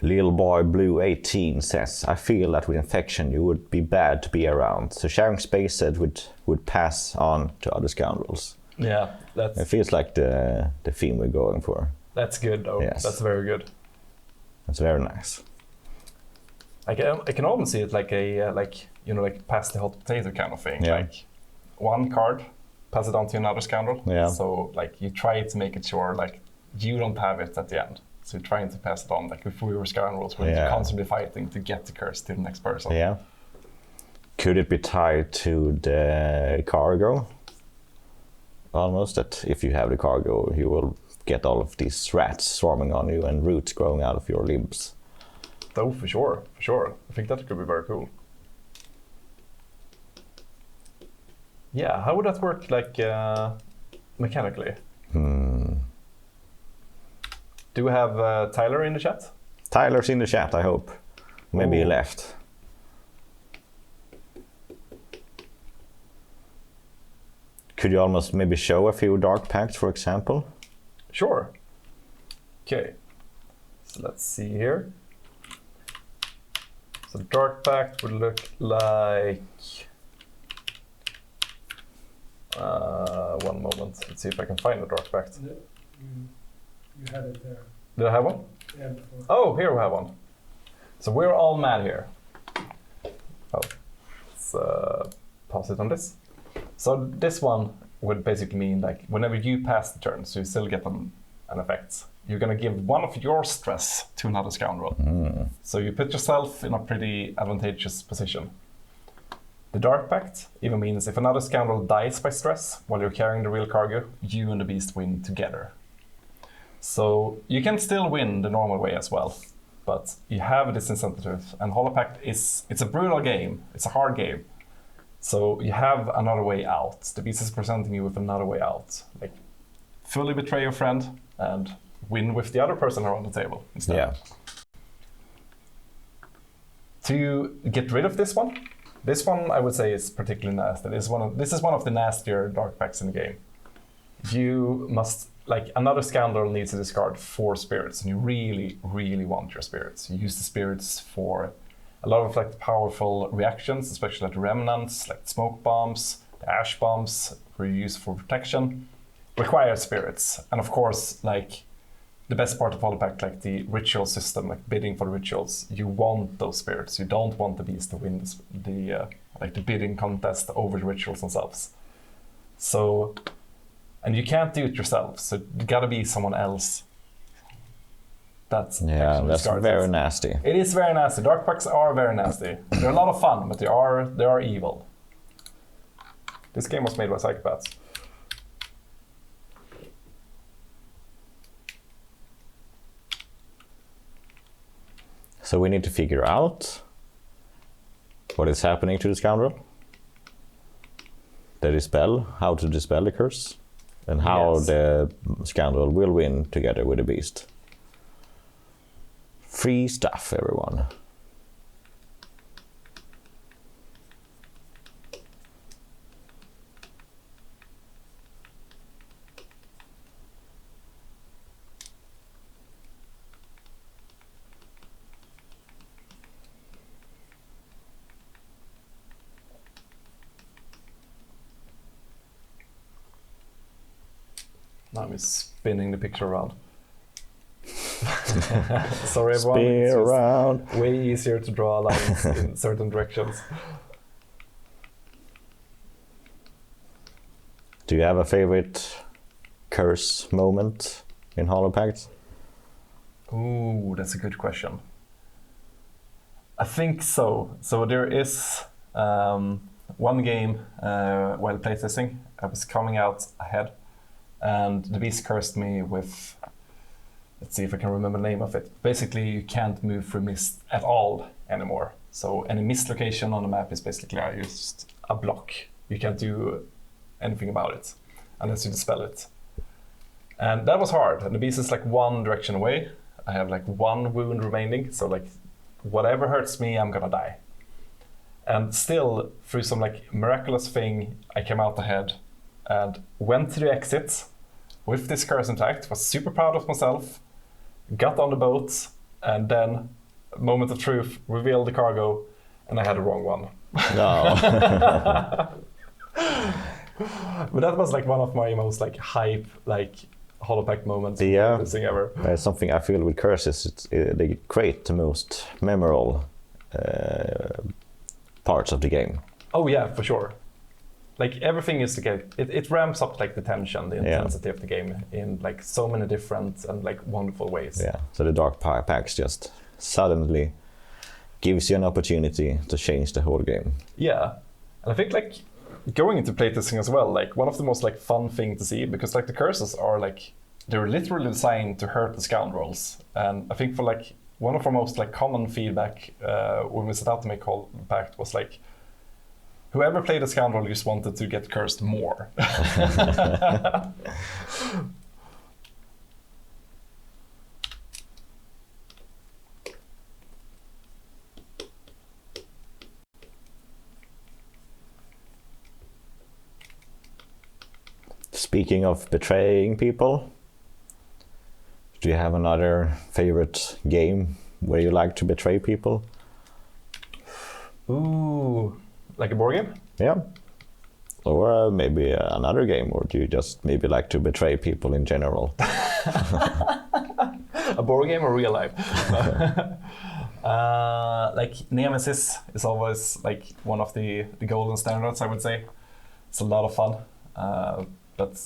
Speaker 1: Little boy blue 18 says, I feel that with infection you would be bad to be around, so sharing space that would pass on to other Scoundrels.
Speaker 3: Yeah,
Speaker 1: It feels like the theme we're going for.
Speaker 3: That's good though.
Speaker 1: Yes.
Speaker 3: That's very good.
Speaker 1: That's very nice.
Speaker 3: I can almost see it like a like pass the hot potato kind of thing.
Speaker 1: Yeah.
Speaker 3: Like one card, pass it on to another Scoundrel.
Speaker 1: Yeah.
Speaker 3: So like you try to make it sure like you don't have it at the end. So you're trying to pass it on. Like if we were Scoundrels, we're constantly fighting to get the curse to the next person.
Speaker 1: Yeah. Could it be tied to the cargo? Almost that if you have the cargo, you will get all of these rats swarming on you and roots growing out of your limbs.
Speaker 3: Oh, for sure. I think that could be very cool. Yeah, how would that work, like mechanically? Do we have Tyler in the chat?
Speaker 1: Tyler's in the chat, I hope. Maybe he left. Could you almost maybe show a few Dark Pacts, for example?
Speaker 3: Sure. Okay. So let's see here. So Dark Pact would look like... one moment. Let's see if I can find the Dark Pact.
Speaker 4: You had it there.
Speaker 3: Did I have one?
Speaker 4: Yeah, before.
Speaker 3: Oh, here we have one. So we're all mad here. Oh, let's pause it on this. So this one would basically mean like whenever you pass the turn, so you still get an effect, you're gonna give one of your stress to another Scoundrel. So you put yourself in a pretty advantageous position. The Dark Pact even means if another Scoundrel dies by stress while you're carrying the real cargo, you and the beast win together. So you can still win the normal way as well, but you have this incentive, and Hollow Pact it's a brutal game, it's a hard game. So you have another way out. The beast is presenting you with another way out. Like fully betray your friend and win with the other person around the table instead.
Speaker 1: Yeah.
Speaker 3: To get rid of this one I would say is particularly nasty. This is one of the nastier Dark Pacts in the game. You must, like another Scoundrel needs to discard 4 spirits, and you really, really want your spirits. You use the spirits for a lot of like powerful reactions, especially like remnants, like smoke bombs, the ash bombs, where you use for protection, require spirits. And of course, like the best part of Hollow Pact, like the ritual system, like bidding for the rituals, you want those spirits. You don't want the beast to win the bidding contest over the rituals themselves. So, and you can't do it yourself, so you gotta be someone else. That's
Speaker 1: very nasty.
Speaker 3: It is very nasty. Dark Pacts are very nasty. They're a lot of fun, but they are evil. This game was made by psychopaths.
Speaker 1: So we need to figure out what is happening to the Scoundrel, the dispel, how to dispel the curse, and how the Scoundrel will win together with the beast. Free stuff, everyone.
Speaker 3: Now I'm spinning the picture around. Sorry everyone,
Speaker 1: Spin
Speaker 3: it's just
Speaker 1: around.
Speaker 3: way easier to draw lines in certain directions.
Speaker 1: Do you have a favorite curse moment in Hollow Pact?
Speaker 3: Ooh, that's a good question. I think so. So there is one game while playtesting, I was coming out ahead, and the beast cursed me with, let's see if I can remember the name of it. Basically, you can't move through mist at all anymore. So any mist location on the map is basically just a block. You can't do anything about it unless you dispel it. And that was hard. And the beast is like one direction away. I have like one wound remaining. So like whatever hurts me, I'm gonna die. And still, through some like miraculous thing, I came out ahead and went to the exit with this curse intact, was super proud of myself, got on the boat, and then, moment of truth, revealed the cargo, and I had the wrong one.
Speaker 1: No.
Speaker 3: But that was like one of my most like hype, like Hollow Pact moments thing ever.
Speaker 1: That's something I feel with curses, they create the most memorable parts of the game.
Speaker 3: Oh yeah, for sure. Like everything is it ramps up like the tension, the intensity of the game in like so many different and like wonderful ways.
Speaker 1: Yeah, so the Dark Pacts just suddenly gives you an opportunity to change the whole game.
Speaker 3: Yeah, and I think like going into playtesting as well, like one of the most like fun thing to see, because like the curses are like, they're literally designed to hurt the Scoundrels. And I think for like one of our most like common feedback when we set out to make Hollow Pact was like, whoever played a Scoundrel just wanted to get cursed more.
Speaker 1: Speaking of betraying people, do you have another favorite game where you like to betray people?
Speaker 3: Ooh, like a board game?
Speaker 1: Yeah. Or maybe another game, or do you just maybe like to betray people in general?
Speaker 3: A board game or real life? Like Nemesis is always like one of the golden standards, I would say. It's a lot of fun, but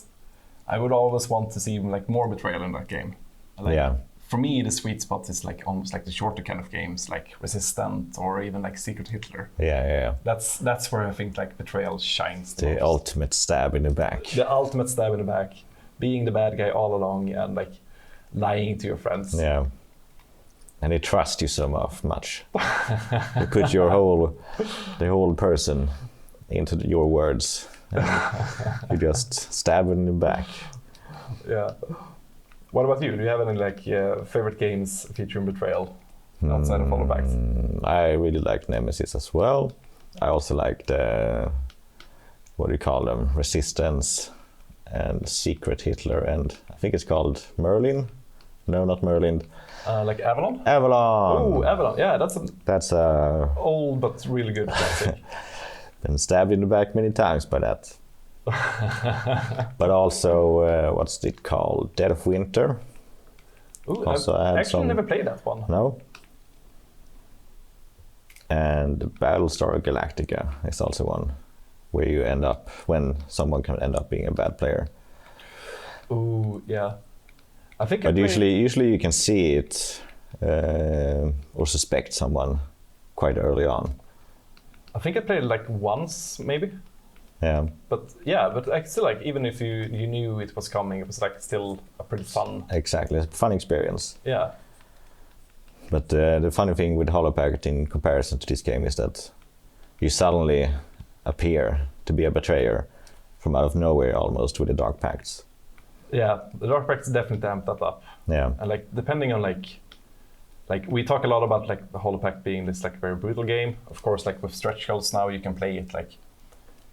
Speaker 3: I would always want to see like more betrayal in that game. Like,
Speaker 1: yeah.
Speaker 3: For me, the sweet spot is like almost like the shorter kind of games, like Resistant or even like Secret Hitler.
Speaker 1: Yeah.
Speaker 3: That's where I think like betrayal shines the most.
Speaker 1: Ultimate stab in the back.
Speaker 3: The ultimate stab in the back, being the bad guy all along and like lying to your friends.
Speaker 1: Yeah. And they trust you so much. You put the whole person into your words. And you just stab in the back.
Speaker 3: Yeah. What about you? Do you have any like favorite games featuring betrayal outside of Hollow Pact?
Speaker 1: I really like Nemesis as well. I also like the, what do you call them? Resistance and Secret Hitler, and I think it's called Merlin. No, not Merlin.
Speaker 3: Like Avalon?
Speaker 1: Avalon.
Speaker 3: Oh, Avalon. Yeah, that's old but really good classic.
Speaker 1: Been stabbed in the back many times by that. But also, what's it called? Dead of Winter.
Speaker 3: Ooh,
Speaker 1: also
Speaker 3: I've actually never played that one.
Speaker 1: No. And Battlestar Galactica is also one where you end up, when someone can end up being a bad player.
Speaker 3: Ooh, yeah. I think.
Speaker 1: But usually you can see it or suspect someone quite early on.
Speaker 3: I think I played it like once, maybe.
Speaker 1: Yeah.
Speaker 3: But I still like, even if you knew it was coming, it was like still a pretty fun.
Speaker 1: Exactly, it's a fun experience.
Speaker 3: Yeah.
Speaker 1: But the funny thing with Hollow Pact in comparison to this game is that you suddenly appear to be a betrayer from out of nowhere almost with the Dark Pacts.
Speaker 3: Yeah, the Dark Pacts definitely amp that up.
Speaker 1: Yeah.
Speaker 3: And like depending on like we talk a lot about like the Hollow Pact being this like very brutal game. Of course, like with stretch goals now you can play it like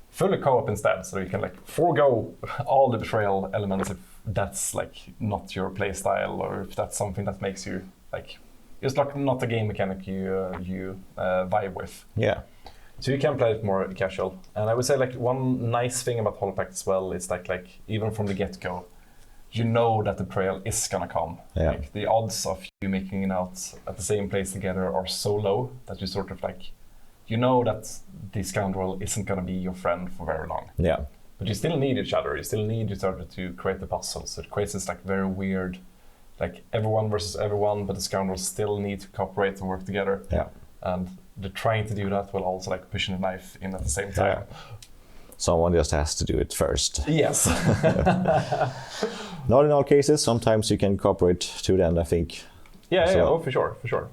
Speaker 3: fully co-op instead, so you can like forego all the betrayal elements if that's like not your play style, or if that's something that makes you like it's like not a game mechanic you vibe with.
Speaker 1: Yeah.
Speaker 3: So you can play it more casual. And I would say like one nice thing about Hollow Pact as well is like even from the get-go, you know that the betrayal is gonna come.
Speaker 1: Yeah.
Speaker 3: Like the odds of you making it out at the same place together are so low that you sort of like, you know that the Scoundrel isn't gonna be your friend for very long.
Speaker 1: Yeah.
Speaker 3: But you still need each other. You still need each other to create the puzzle. So it creates this like very weird, like everyone versus everyone, but the Scoundrels still need to cooperate and work together.
Speaker 1: Yeah.
Speaker 3: And the trying to do that while also like pushing the knife in at the same time.
Speaker 1: Yeah. Someone just has to do it first.
Speaker 3: Yes.
Speaker 1: Not in all cases. Sometimes you can cooperate to the end, I think.
Speaker 3: Yeah,
Speaker 1: So-
Speaker 3: oh, for sure.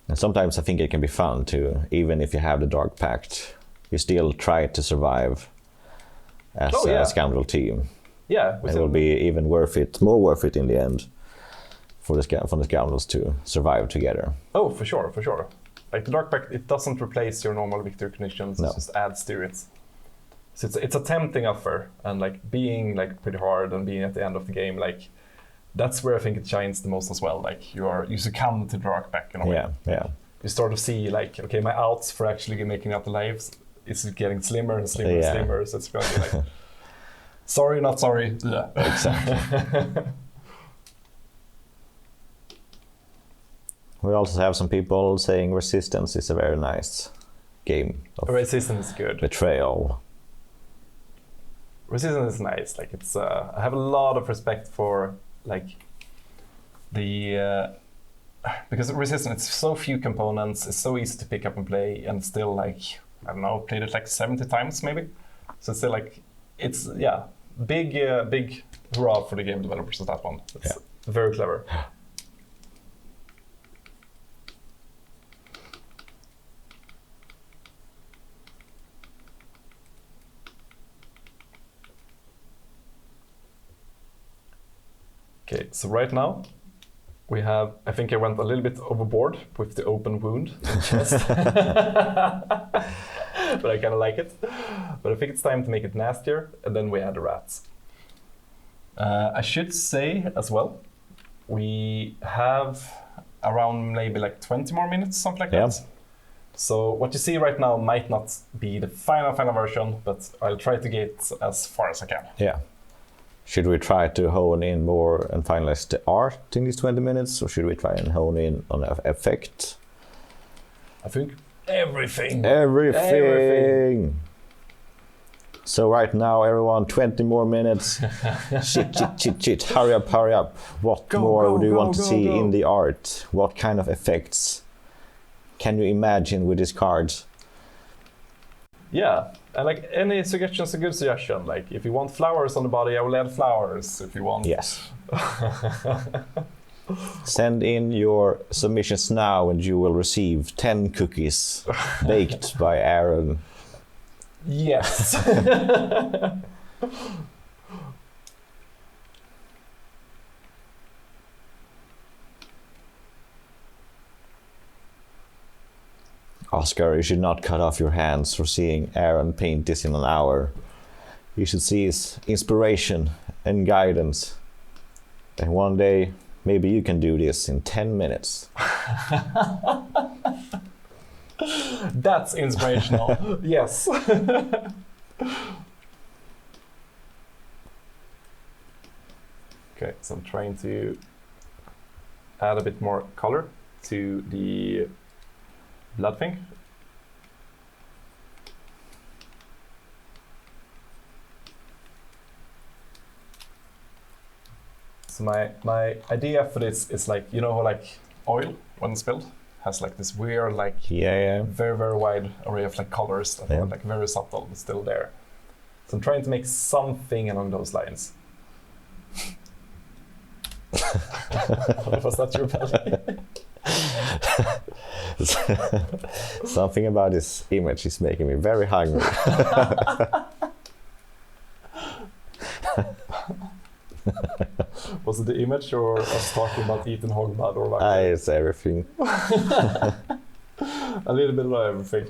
Speaker 1: And sometimes I think it can be fun to, even if you have the Dark Pact, you still try to survive as
Speaker 3: yeah.
Speaker 1: a Scoundrel team.
Speaker 3: Yeah.
Speaker 1: It will be even more worth it in the end for the Scoundrels to survive together.
Speaker 3: Oh, for sure. Like the Dark Pact, it doesn't replace your normal victory conditions,
Speaker 1: No.
Speaker 3: it just adds to it. So it's a tempting offer, and like being like pretty hard and being at the end of the game, like that's where I think it shines the most as well. Like you succumb to the Dark Pact in a way.
Speaker 1: Yeah.
Speaker 3: You start to see like, okay, my outs for actually making out the lives is getting slimmer and slimmer and slimmer, so it's gonna be like sorry, not sorry. Yeah.
Speaker 1: Exactly. We also have some people saying Resistance is a very nice game of
Speaker 3: Resistance is good.
Speaker 1: betrayal.
Speaker 3: Resistance is nice. Like it's, I have a lot of respect for like the because Resistance, it's so few components, it's so easy to pick up and play, and still like I don't know, played it like 70 times maybe. So it's still like it's big hurrah for the game developers of that one. It's very clever. Okay, so right now we have, I think I went a little bit overboard with the open wound in the chest. But I kind of like it. But I think it's time to make it nastier, and then we add the rats. I should say as well, we have around maybe like 20 more minutes, something like that. So what you see right now might not be the final version, but I'll try to get as far as I can.
Speaker 1: Yeah. Should we try to hone in more and finalize the art in these 20 minutes, or should we try and hone in on the effect?
Speaker 3: I think everything.
Speaker 1: Everything. So right now, everyone, 20 more minutes. Shit. Hurry up. What more do you want to see in the art? What kind of effects can you imagine with these cards?
Speaker 3: Yeah, and like any suggestion's a good suggestion. Like if you want flowers on the body, I will add flowers. If you want,
Speaker 1: Yes. Send in your submissions now, and you will receive 10 cookies baked by Aron.
Speaker 3: Yes.
Speaker 1: Oscar, you should not cut off your hands for seeing Aron paint this in an hour. You should see his inspiration and guidance. And one day, maybe you can do this in 10 minutes.
Speaker 3: That's inspirational. Yes. Okay, so I'm trying to add a bit more color to the blood thing. So my idea for this is like, you know how like oil when spilled has like this weird like very wide array of like colors that are like very subtle but still there. So I'm trying to make something along those lines. Was that your belly?
Speaker 1: Something about this image is making me very hungry.
Speaker 3: Was it the image or us talking about eating hog blood or
Speaker 1: It's everything.
Speaker 3: A little bit of everything.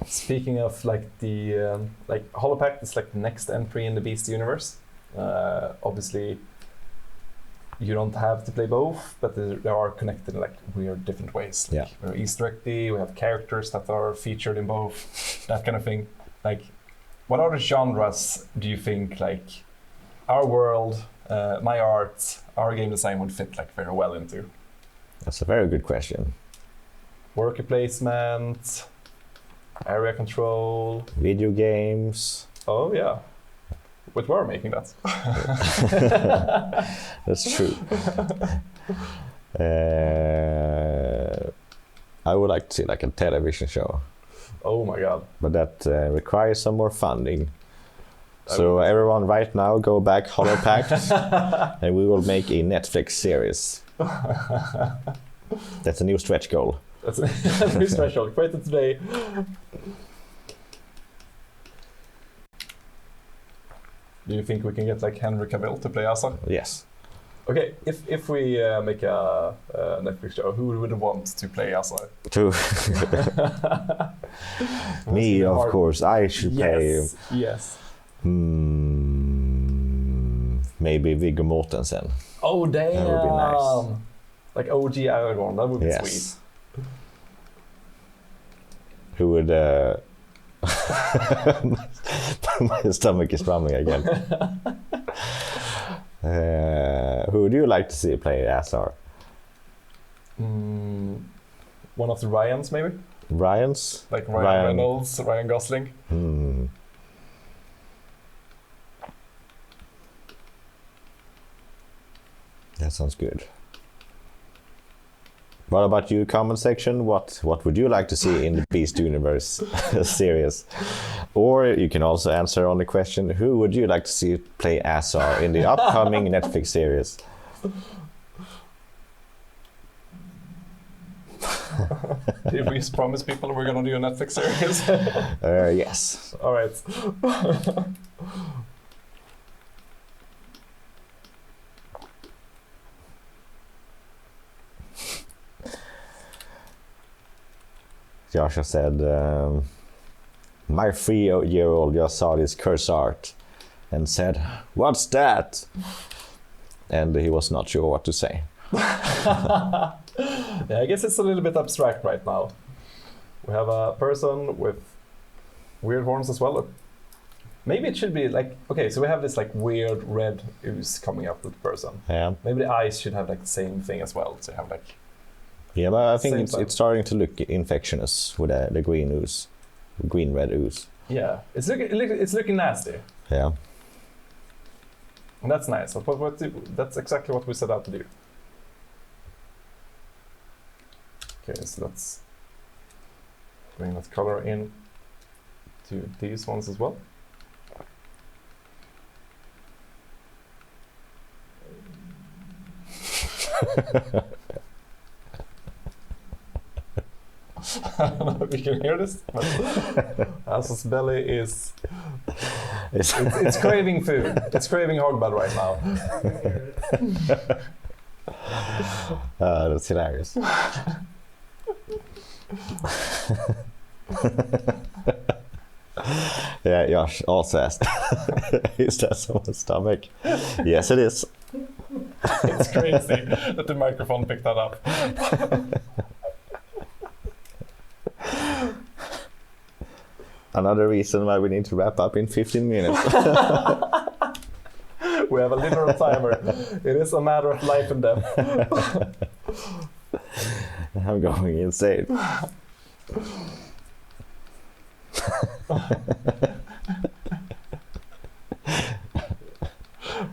Speaker 3: Speaking of like the Hollow Pact is like the next entry in the Beast universe. Obviously, you don't have to play both, but they are connected in like weird different ways. Like we're Easter egg-y, we have characters that are featured in both, that kind of thing. Like, what other genres do you think like our world, my art, our game design would fit like very well into?
Speaker 1: That's a very good question.
Speaker 3: Worker placement, area control,
Speaker 1: video games.
Speaker 3: Oh yeah, but we're making that.
Speaker 1: That's true. I would like to see like a television show.
Speaker 3: Oh my god.
Speaker 1: But that requires some more funding. So everyone right now go back Hollow Pact and we will make a Netflix series. That's a new stretch goal.
Speaker 3: That's a new stretch goal. Created today. Do you think we can get like Henry Cavill to play Assar?
Speaker 1: Yes.
Speaker 3: Okay, if we make a Netflix show, who would want to play Assar?
Speaker 1: Me, of course. I should play.
Speaker 3: Yes.
Speaker 1: Maybe Viggo Mortensen.
Speaker 3: Oh damn!
Speaker 1: That would be nice.
Speaker 3: Like OG Aragorn, that would be sweet.
Speaker 1: Who would? My stomach is rumbling again. Who would you like to see play Assar?
Speaker 3: One of the Ryans, maybe?
Speaker 1: Ryans?
Speaker 3: Like Ryan Reynolds, Ryan Gosling?
Speaker 1: That sounds good. What about you, comment section? What would you like to see in the Beast Universe series? Or you can also answer on the question, who would you like to see play Assar in the upcoming Netflix series?
Speaker 3: Did we promise people we're gonna do a Netflix series?
Speaker 1: Yes.
Speaker 3: All right.
Speaker 1: Joshua said, my 3-year-old just saw this curse art and said, "What's that?" And he was not sure what to say.
Speaker 3: Yeah, I guess it's a little bit abstract right now. We have a person with weird horns as well. Maybe it should be like, okay, so we have this like weird red ooze coming up with the person.
Speaker 1: Yeah.
Speaker 3: Maybe the eyes should have like the same thing as well. So you have like.
Speaker 1: Yeah, but I think it's starting to look infectious with the green ooze, green-red ooze.
Speaker 3: Yeah, it's looking nasty.
Speaker 1: Yeah.
Speaker 3: And that's nice. That's exactly what we set out to do. Okay, so let's bring that color in to these ones as well. I don't know if you can hear this, but Assar's belly is it's craving food. It's craving hog blood right now.
Speaker 1: That's hilarious. Yeah, Josh also asked, is that someone's stomach? Yes, it is.
Speaker 3: It's crazy that the microphone picked that up.
Speaker 1: Another reason why we need to wrap up in 15 minutes.
Speaker 3: We have a literal timer. It is a matter of life and death.
Speaker 1: I'm going insane.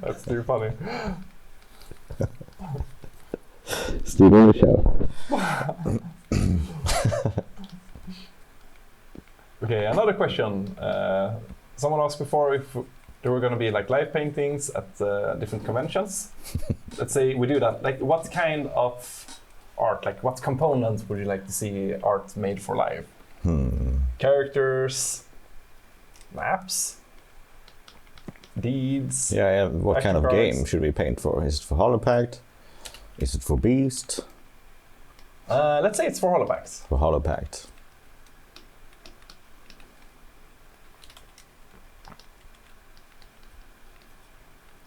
Speaker 3: That's too funny.
Speaker 1: Still on the show.
Speaker 3: Okay, another question. Someone asked before if there were going to be like live paintings at different conventions. Let's say we do that. Like, what kind of art, like what components would you like to see art made for live? Characters, maps, deeds.
Speaker 1: Yeah. What kind of
Speaker 3: action
Speaker 1: game
Speaker 3: cards.
Speaker 1: should we paint for? Is it for Hollow Pact? Is it for Beast?
Speaker 3: Let's say it's for Hollow Pact.
Speaker 1: For Hollow Pact.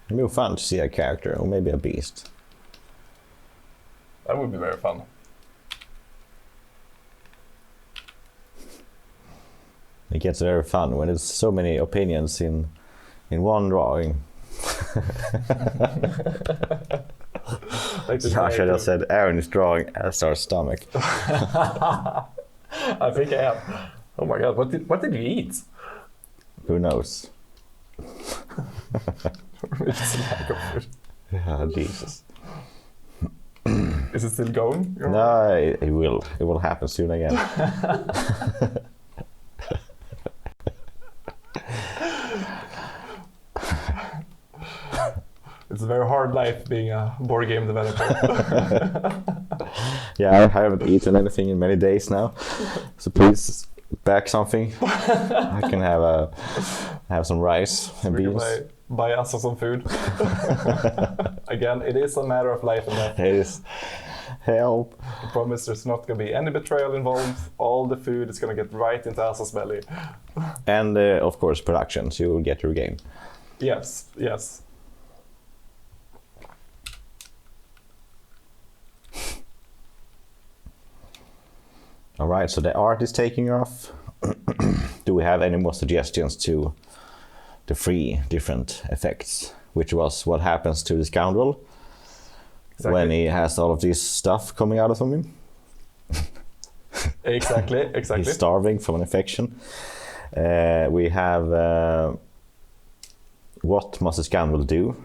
Speaker 1: It'd be fun to see a character, or maybe a beast.
Speaker 3: That would be very fun.
Speaker 1: It gets very fun when there's so many opinions in one drawing.
Speaker 3: Like this
Speaker 1: Josh, I
Speaker 3: narrative.
Speaker 1: just said Aron is drawing Assar's stomach.
Speaker 3: I think I am. Oh my god, what did you eat?
Speaker 1: Who knows?
Speaker 3: It's a lack of food.
Speaker 1: Yeah, Jesus.
Speaker 3: Is it still going?
Speaker 1: No, it will. It will happen soon again.
Speaker 3: It's a very hard life being a board game developer.
Speaker 1: Yeah, I haven't eaten anything in many days now, so please back something. I can have some rice and
Speaker 3: We can
Speaker 1: beans.
Speaker 3: buy us some food. Again, it is a matter of life and death.
Speaker 1: It is help.
Speaker 3: I promise there's not going to be any betrayal involved. All the food is going to get right into Asa's belly.
Speaker 1: And of course production, so you will get your game.
Speaker 3: Yes, yes.
Speaker 1: All right, so the art is taking off. Do we have any more suggestions to the 3 different effects? Which was what happens to the Scoundrel when he has all of this stuff coming out of him.
Speaker 3: Exactly.
Speaker 1: He's starving from an infection. We have what must the Scoundrel do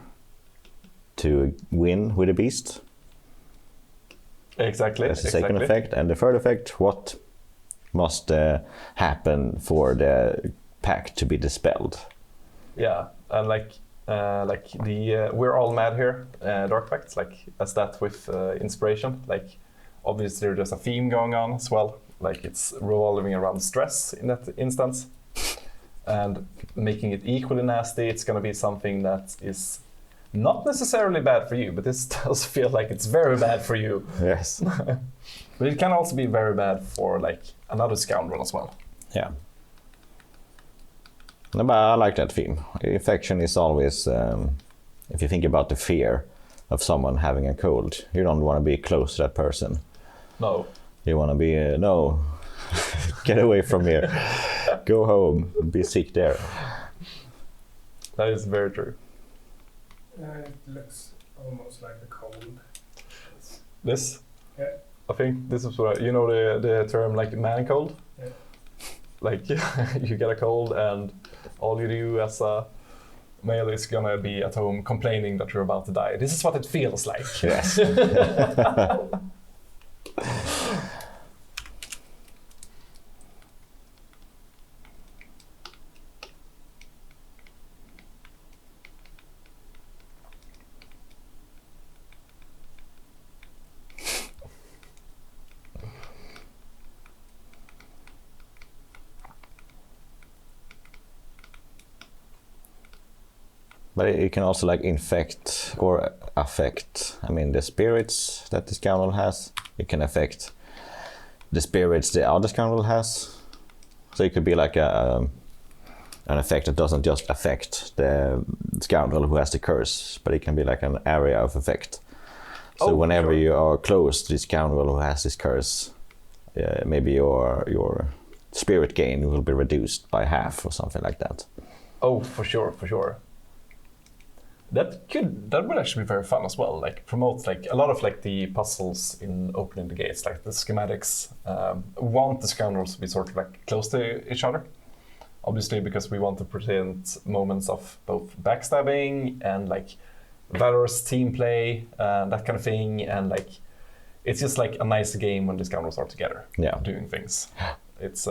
Speaker 1: to win with the beast?
Speaker 3: Exactly.
Speaker 1: That's the second effect. And the third effect, what must happen for the pack to be dispelled?
Speaker 3: Yeah, and like the we're all mad here, Dark Pacts, like as that with inspiration. Like obviously there's a theme going on as well. Like it's revolving around stress in that instance, and making it equally nasty. It's gonna be something that is not necessarily bad for you, but this does feel like it's very bad for you.
Speaker 1: Yes.
Speaker 3: But it can also be very bad for like another Scoundrel as well.
Speaker 1: Yeah. No, but I like that theme. Infection is always, if you think about the fear of someone having a cold, you don't want to be close to that person.
Speaker 3: No.
Speaker 1: You want to be, no, get away from here. Go home, be sick there.
Speaker 3: That is very true.
Speaker 4: It looks almost like a cold.
Speaker 3: This?
Speaker 4: Yeah.
Speaker 3: I think this is what, you know the term like man cold?
Speaker 4: Yeah.
Speaker 3: Like you get a cold and all you do as a male is gonna be at home complaining that you're about to die. This is what it feels like.
Speaker 1: Yes. But it can also like infect or affect, I mean, the spirits that the Scoundrel has. It can affect the spirits the other Scoundrel has. So it could be like an effect that doesn't just affect the Scoundrel who has the curse, but it can be like an area of effect. So whenever you are close to the Scoundrel who has this curse, maybe your spirit gain will be reduced by half or something like that.
Speaker 3: Oh, for sure, for sure. That would actually be very fun as well. Like promote like a lot of like the puzzles in opening the gates, like the schematics. Want the Scoundrels to be sort of like close to each other, obviously because we want to present moments of both backstabbing and like valorous team play, that kind of thing. And like it's just like a nice game when the Scoundrels are together,
Speaker 1: Yeah,
Speaker 3: doing things. It's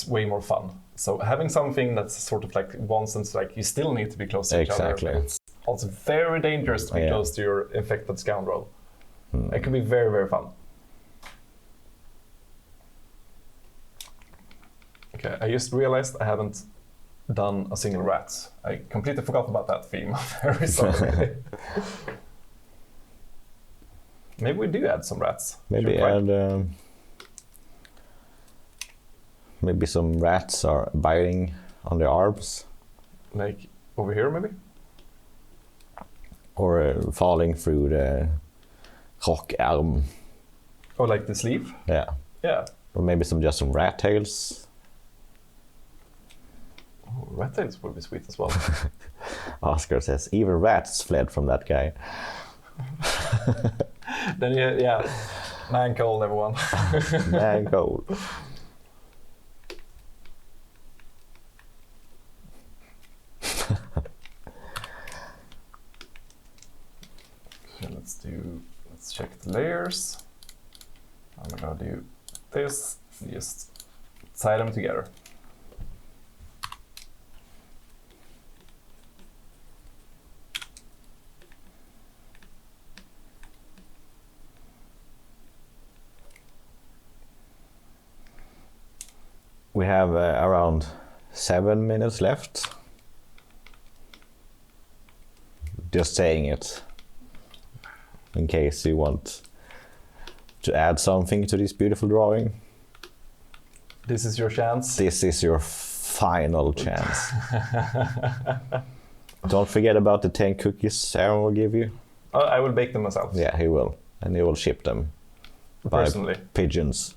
Speaker 3: way more fun. So having something that's sort of like wants them to like, you still need to be close to each other.
Speaker 1: Exactly.
Speaker 3: It's also very dangerous to be close to your infected scoundrel. It can be very, very fun. Okay, I just realized I haven't done a single rat. I completely forgot about that theme. Very sorry. Maybe we do add some rats.
Speaker 1: Maybe add maybe some rats are biting on their arms.
Speaker 3: Like over here, maybe?
Speaker 1: Or falling through the rockarm.
Speaker 3: Or like the sleeve?
Speaker 1: Yeah.
Speaker 3: Yeah.
Speaker 1: Or maybe just some rat tails.
Speaker 3: Oh, rat tails would be sweet as well.
Speaker 1: Oscar says, even rats fled from that guy.
Speaker 3: Then yeah, man cold, everyone.
Speaker 1: Man cold.
Speaker 3: Let's check the layers. I'm gonna do this, just tie them together.
Speaker 1: We have around 7 minutes left. Just saying it in case you want to add something to this beautiful drawing.
Speaker 3: This is your chance.
Speaker 1: This is your final chance. Don't forget about the 10 cookies Aron will give you.
Speaker 3: I will bake them myself.
Speaker 1: Yeah, he will. And he will ship them
Speaker 3: Personally.
Speaker 1: by pigeons.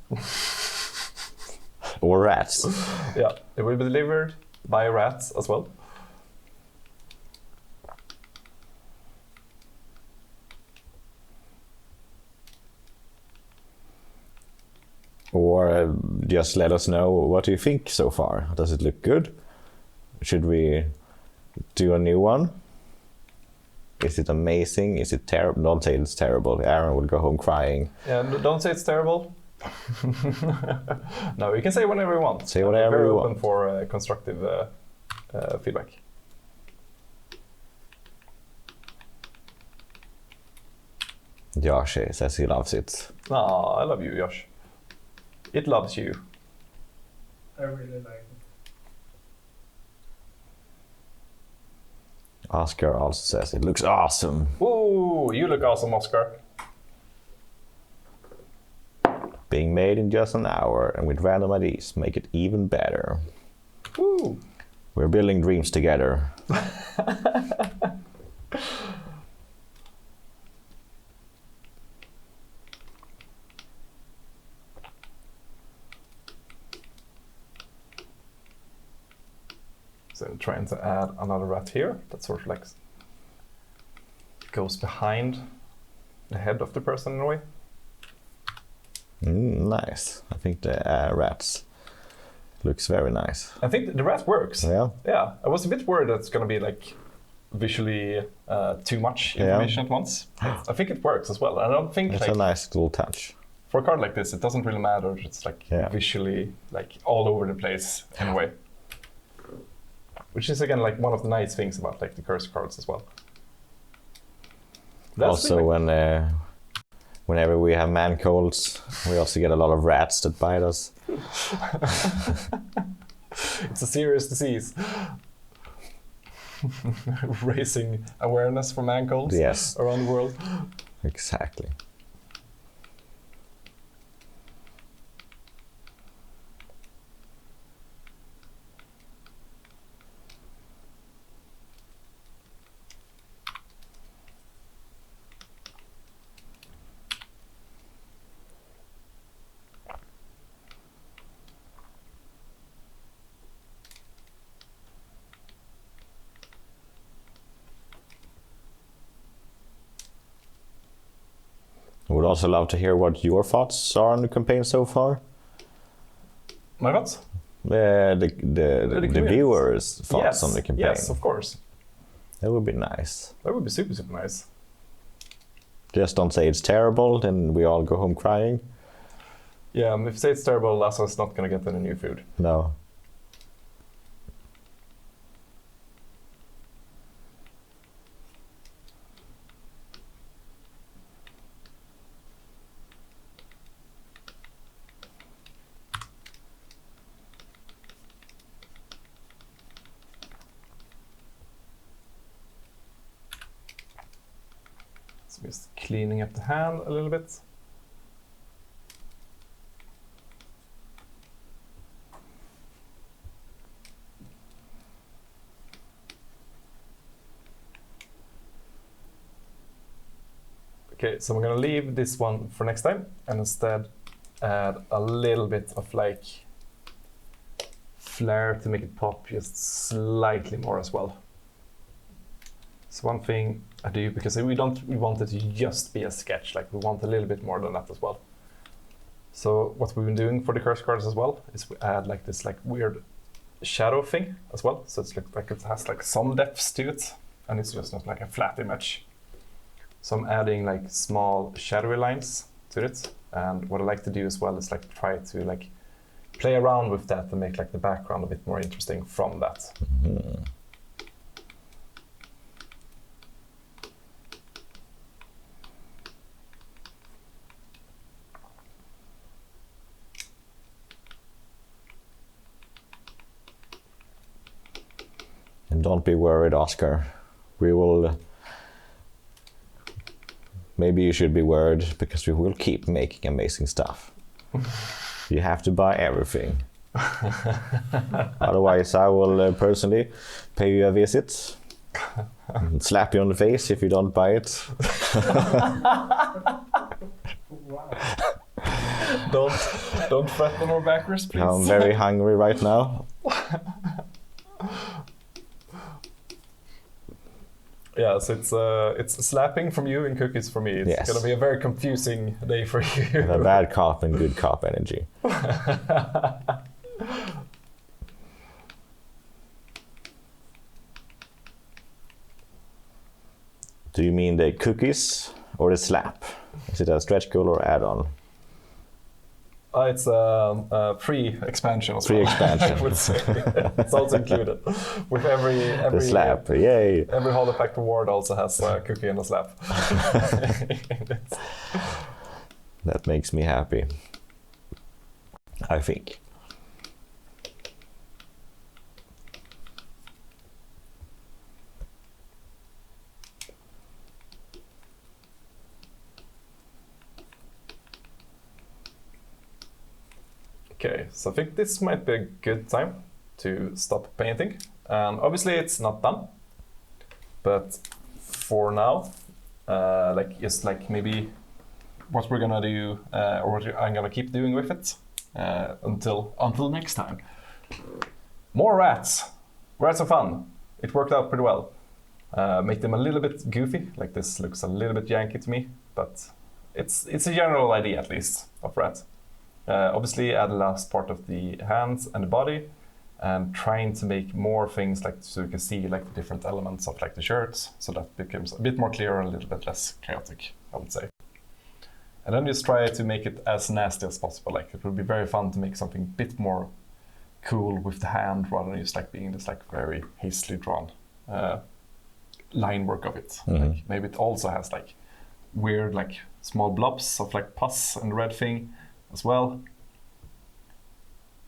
Speaker 1: Or rats.
Speaker 3: Yeah, it will be delivered by rats as well.
Speaker 1: Or just let us know, what do you think so far? Does it look good? Should we do a new one? Is it amazing? Is it terrible? Don't say it's terrible. Aron will go home crying.
Speaker 3: Yeah, don't say it's terrible. No, you can say whatever you want.
Speaker 1: Say whatever
Speaker 3: you
Speaker 1: you
Speaker 3: want.
Speaker 1: want.
Speaker 3: For constructive feedback.
Speaker 1: Josh says he loves it.
Speaker 3: I love you, Josh. It loves you.
Speaker 4: I really like it.
Speaker 1: Oscar also says it looks awesome.
Speaker 3: Ooh, you look awesome, Oscar.
Speaker 1: Being made in just an hour and with random IDs make it even better.
Speaker 3: Woo.
Speaker 1: We're building dreams together.
Speaker 3: So I'm trying to add another rat here that sort of like goes behind the head of the person in a way.
Speaker 1: Nice. I think the rats looks very nice.
Speaker 3: I think the rat works.
Speaker 1: Yeah.
Speaker 3: Yeah, I was a bit worried that it's going to be like visually too much information at once. I think it works as well. I don't think
Speaker 1: It's
Speaker 3: like,
Speaker 1: a nice little touch.
Speaker 3: for a card like this, it doesn't really matter if it's like visually like all over the place in a way. Which is again like one of the nice things about like the curse cards as well.
Speaker 1: Also, whenever we have man colds, we also get a lot of rats that bite us.
Speaker 3: It's a serious disease. Raising awareness for man colds around the world.
Speaker 1: Exactly. I would also love to hear what your thoughts are on the campaign so far.
Speaker 3: My thoughts?
Speaker 1: The viewers' thoughts on the campaign.
Speaker 3: Yes, of course.
Speaker 1: That would be nice.
Speaker 3: That would be super, super nice.
Speaker 1: Just don't say it's terrible, then we all go home crying.
Speaker 3: Yeah, if you say it's terrible, Lasso's not going to get any new food.
Speaker 1: No.
Speaker 3: Just cleaning up the hand a little bit. Okay, so I'm gonna leave this one for next time and instead add a little bit of like flair to make it pop just slightly more as well. So one thing I do, because we want it to just be a sketch, like we want a little bit more than that as well. So what we've been doing for the curse cards as well is we add like this like weird shadow thing as well. So it's like it has like some depths to it and it's just not like a flat image. So I'm adding like small shadowy lines to it. And what I like to do as well is like try to like play around with that and make like the background a bit more interesting from that.
Speaker 1: Mm-hmm. And don't be worried, Oscar. We will... Maybe you should be worried because we will keep making amazing stuff. You have to buy everything. Otherwise, I will personally pay you a visit and slap you on the face if you don't buy it.
Speaker 4: Wow.
Speaker 3: Don't threaten our backers, please.
Speaker 1: I'm very hungry right now.
Speaker 3: Yeah, so it's slapping from you and cookies from me. It's
Speaker 1: Yes.
Speaker 3: gonna be a very confusing day for you.
Speaker 1: A bad cop and good cop energy. Do you mean the cookies or the slap? Is it a stretch goal or add-on?
Speaker 3: It's a free expansion as
Speaker 1: Free
Speaker 3: well.
Speaker 1: expansion.
Speaker 3: I would say. It's also included. With every
Speaker 1: The slap, yay!
Speaker 3: Every Hollow Pact reward also has a cookie and a slap.
Speaker 1: That makes me happy. I think.
Speaker 3: Okay, so I think this might be a good time to stop painting. And obviously it's not done, but for now, like maybe what we're gonna do, or what I'm gonna keep doing with it until next time. More rats. Rats are fun. It worked out pretty well. Make them a little bit goofy. Like this looks a little bit janky to me, but it's a general idea at least of rats. Obviously add the last part of the hands and the body and trying to make more things like so you can see like the different elements of like the shirts so that becomes a bit more clear and a little bit less chaotic, I would say. And then just try to make it as nasty as possible. Like it would be very fun to make something a bit more cool with the hand rather than just like being this like very hastily drawn line work of it.
Speaker 1: Mm-hmm.
Speaker 3: Like maybe it also has like weird like small blobs of like pus and red thing as well.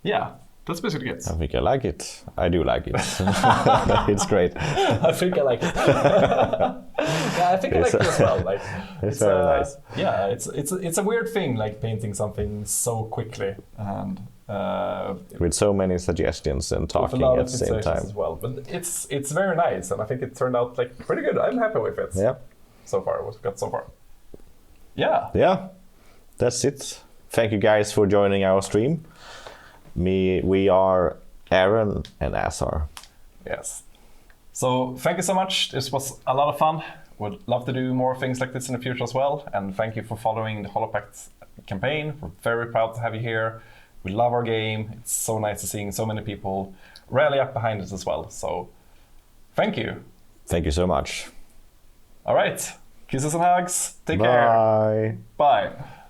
Speaker 3: Yeah, that's basically it.
Speaker 1: I think I like it. I do like it. It's great.
Speaker 3: I think I like it. Yeah, I think I like it as well. Like
Speaker 1: It's very nice.
Speaker 3: Yeah, it's a weird thing like painting something so quickly and
Speaker 1: With so many suggestions and
Speaker 3: with a
Speaker 1: talking
Speaker 3: lot
Speaker 1: at
Speaker 3: of
Speaker 1: the same
Speaker 3: sensations
Speaker 1: time.
Speaker 3: as well. But it's very nice and I think it turned out like pretty good. I'm happy with it.
Speaker 1: Yeah.
Speaker 3: So far, what we got so far. Yeah.
Speaker 1: Yeah, that's it. Thank you guys for joining our stream. We are Aron and Assar.
Speaker 3: Yes. So thank you so much. This was a lot of fun. Would love to do more things like this in the future as well. And thank you for following the Hollow Pact campaign. We're very proud to have you here. We love our game. It's so nice to seeing so many people rally up behind us as well. So thank you.
Speaker 1: Thank you so much.
Speaker 3: All right. Kisses and hugs. Take care.
Speaker 1: Bye.
Speaker 3: Bye.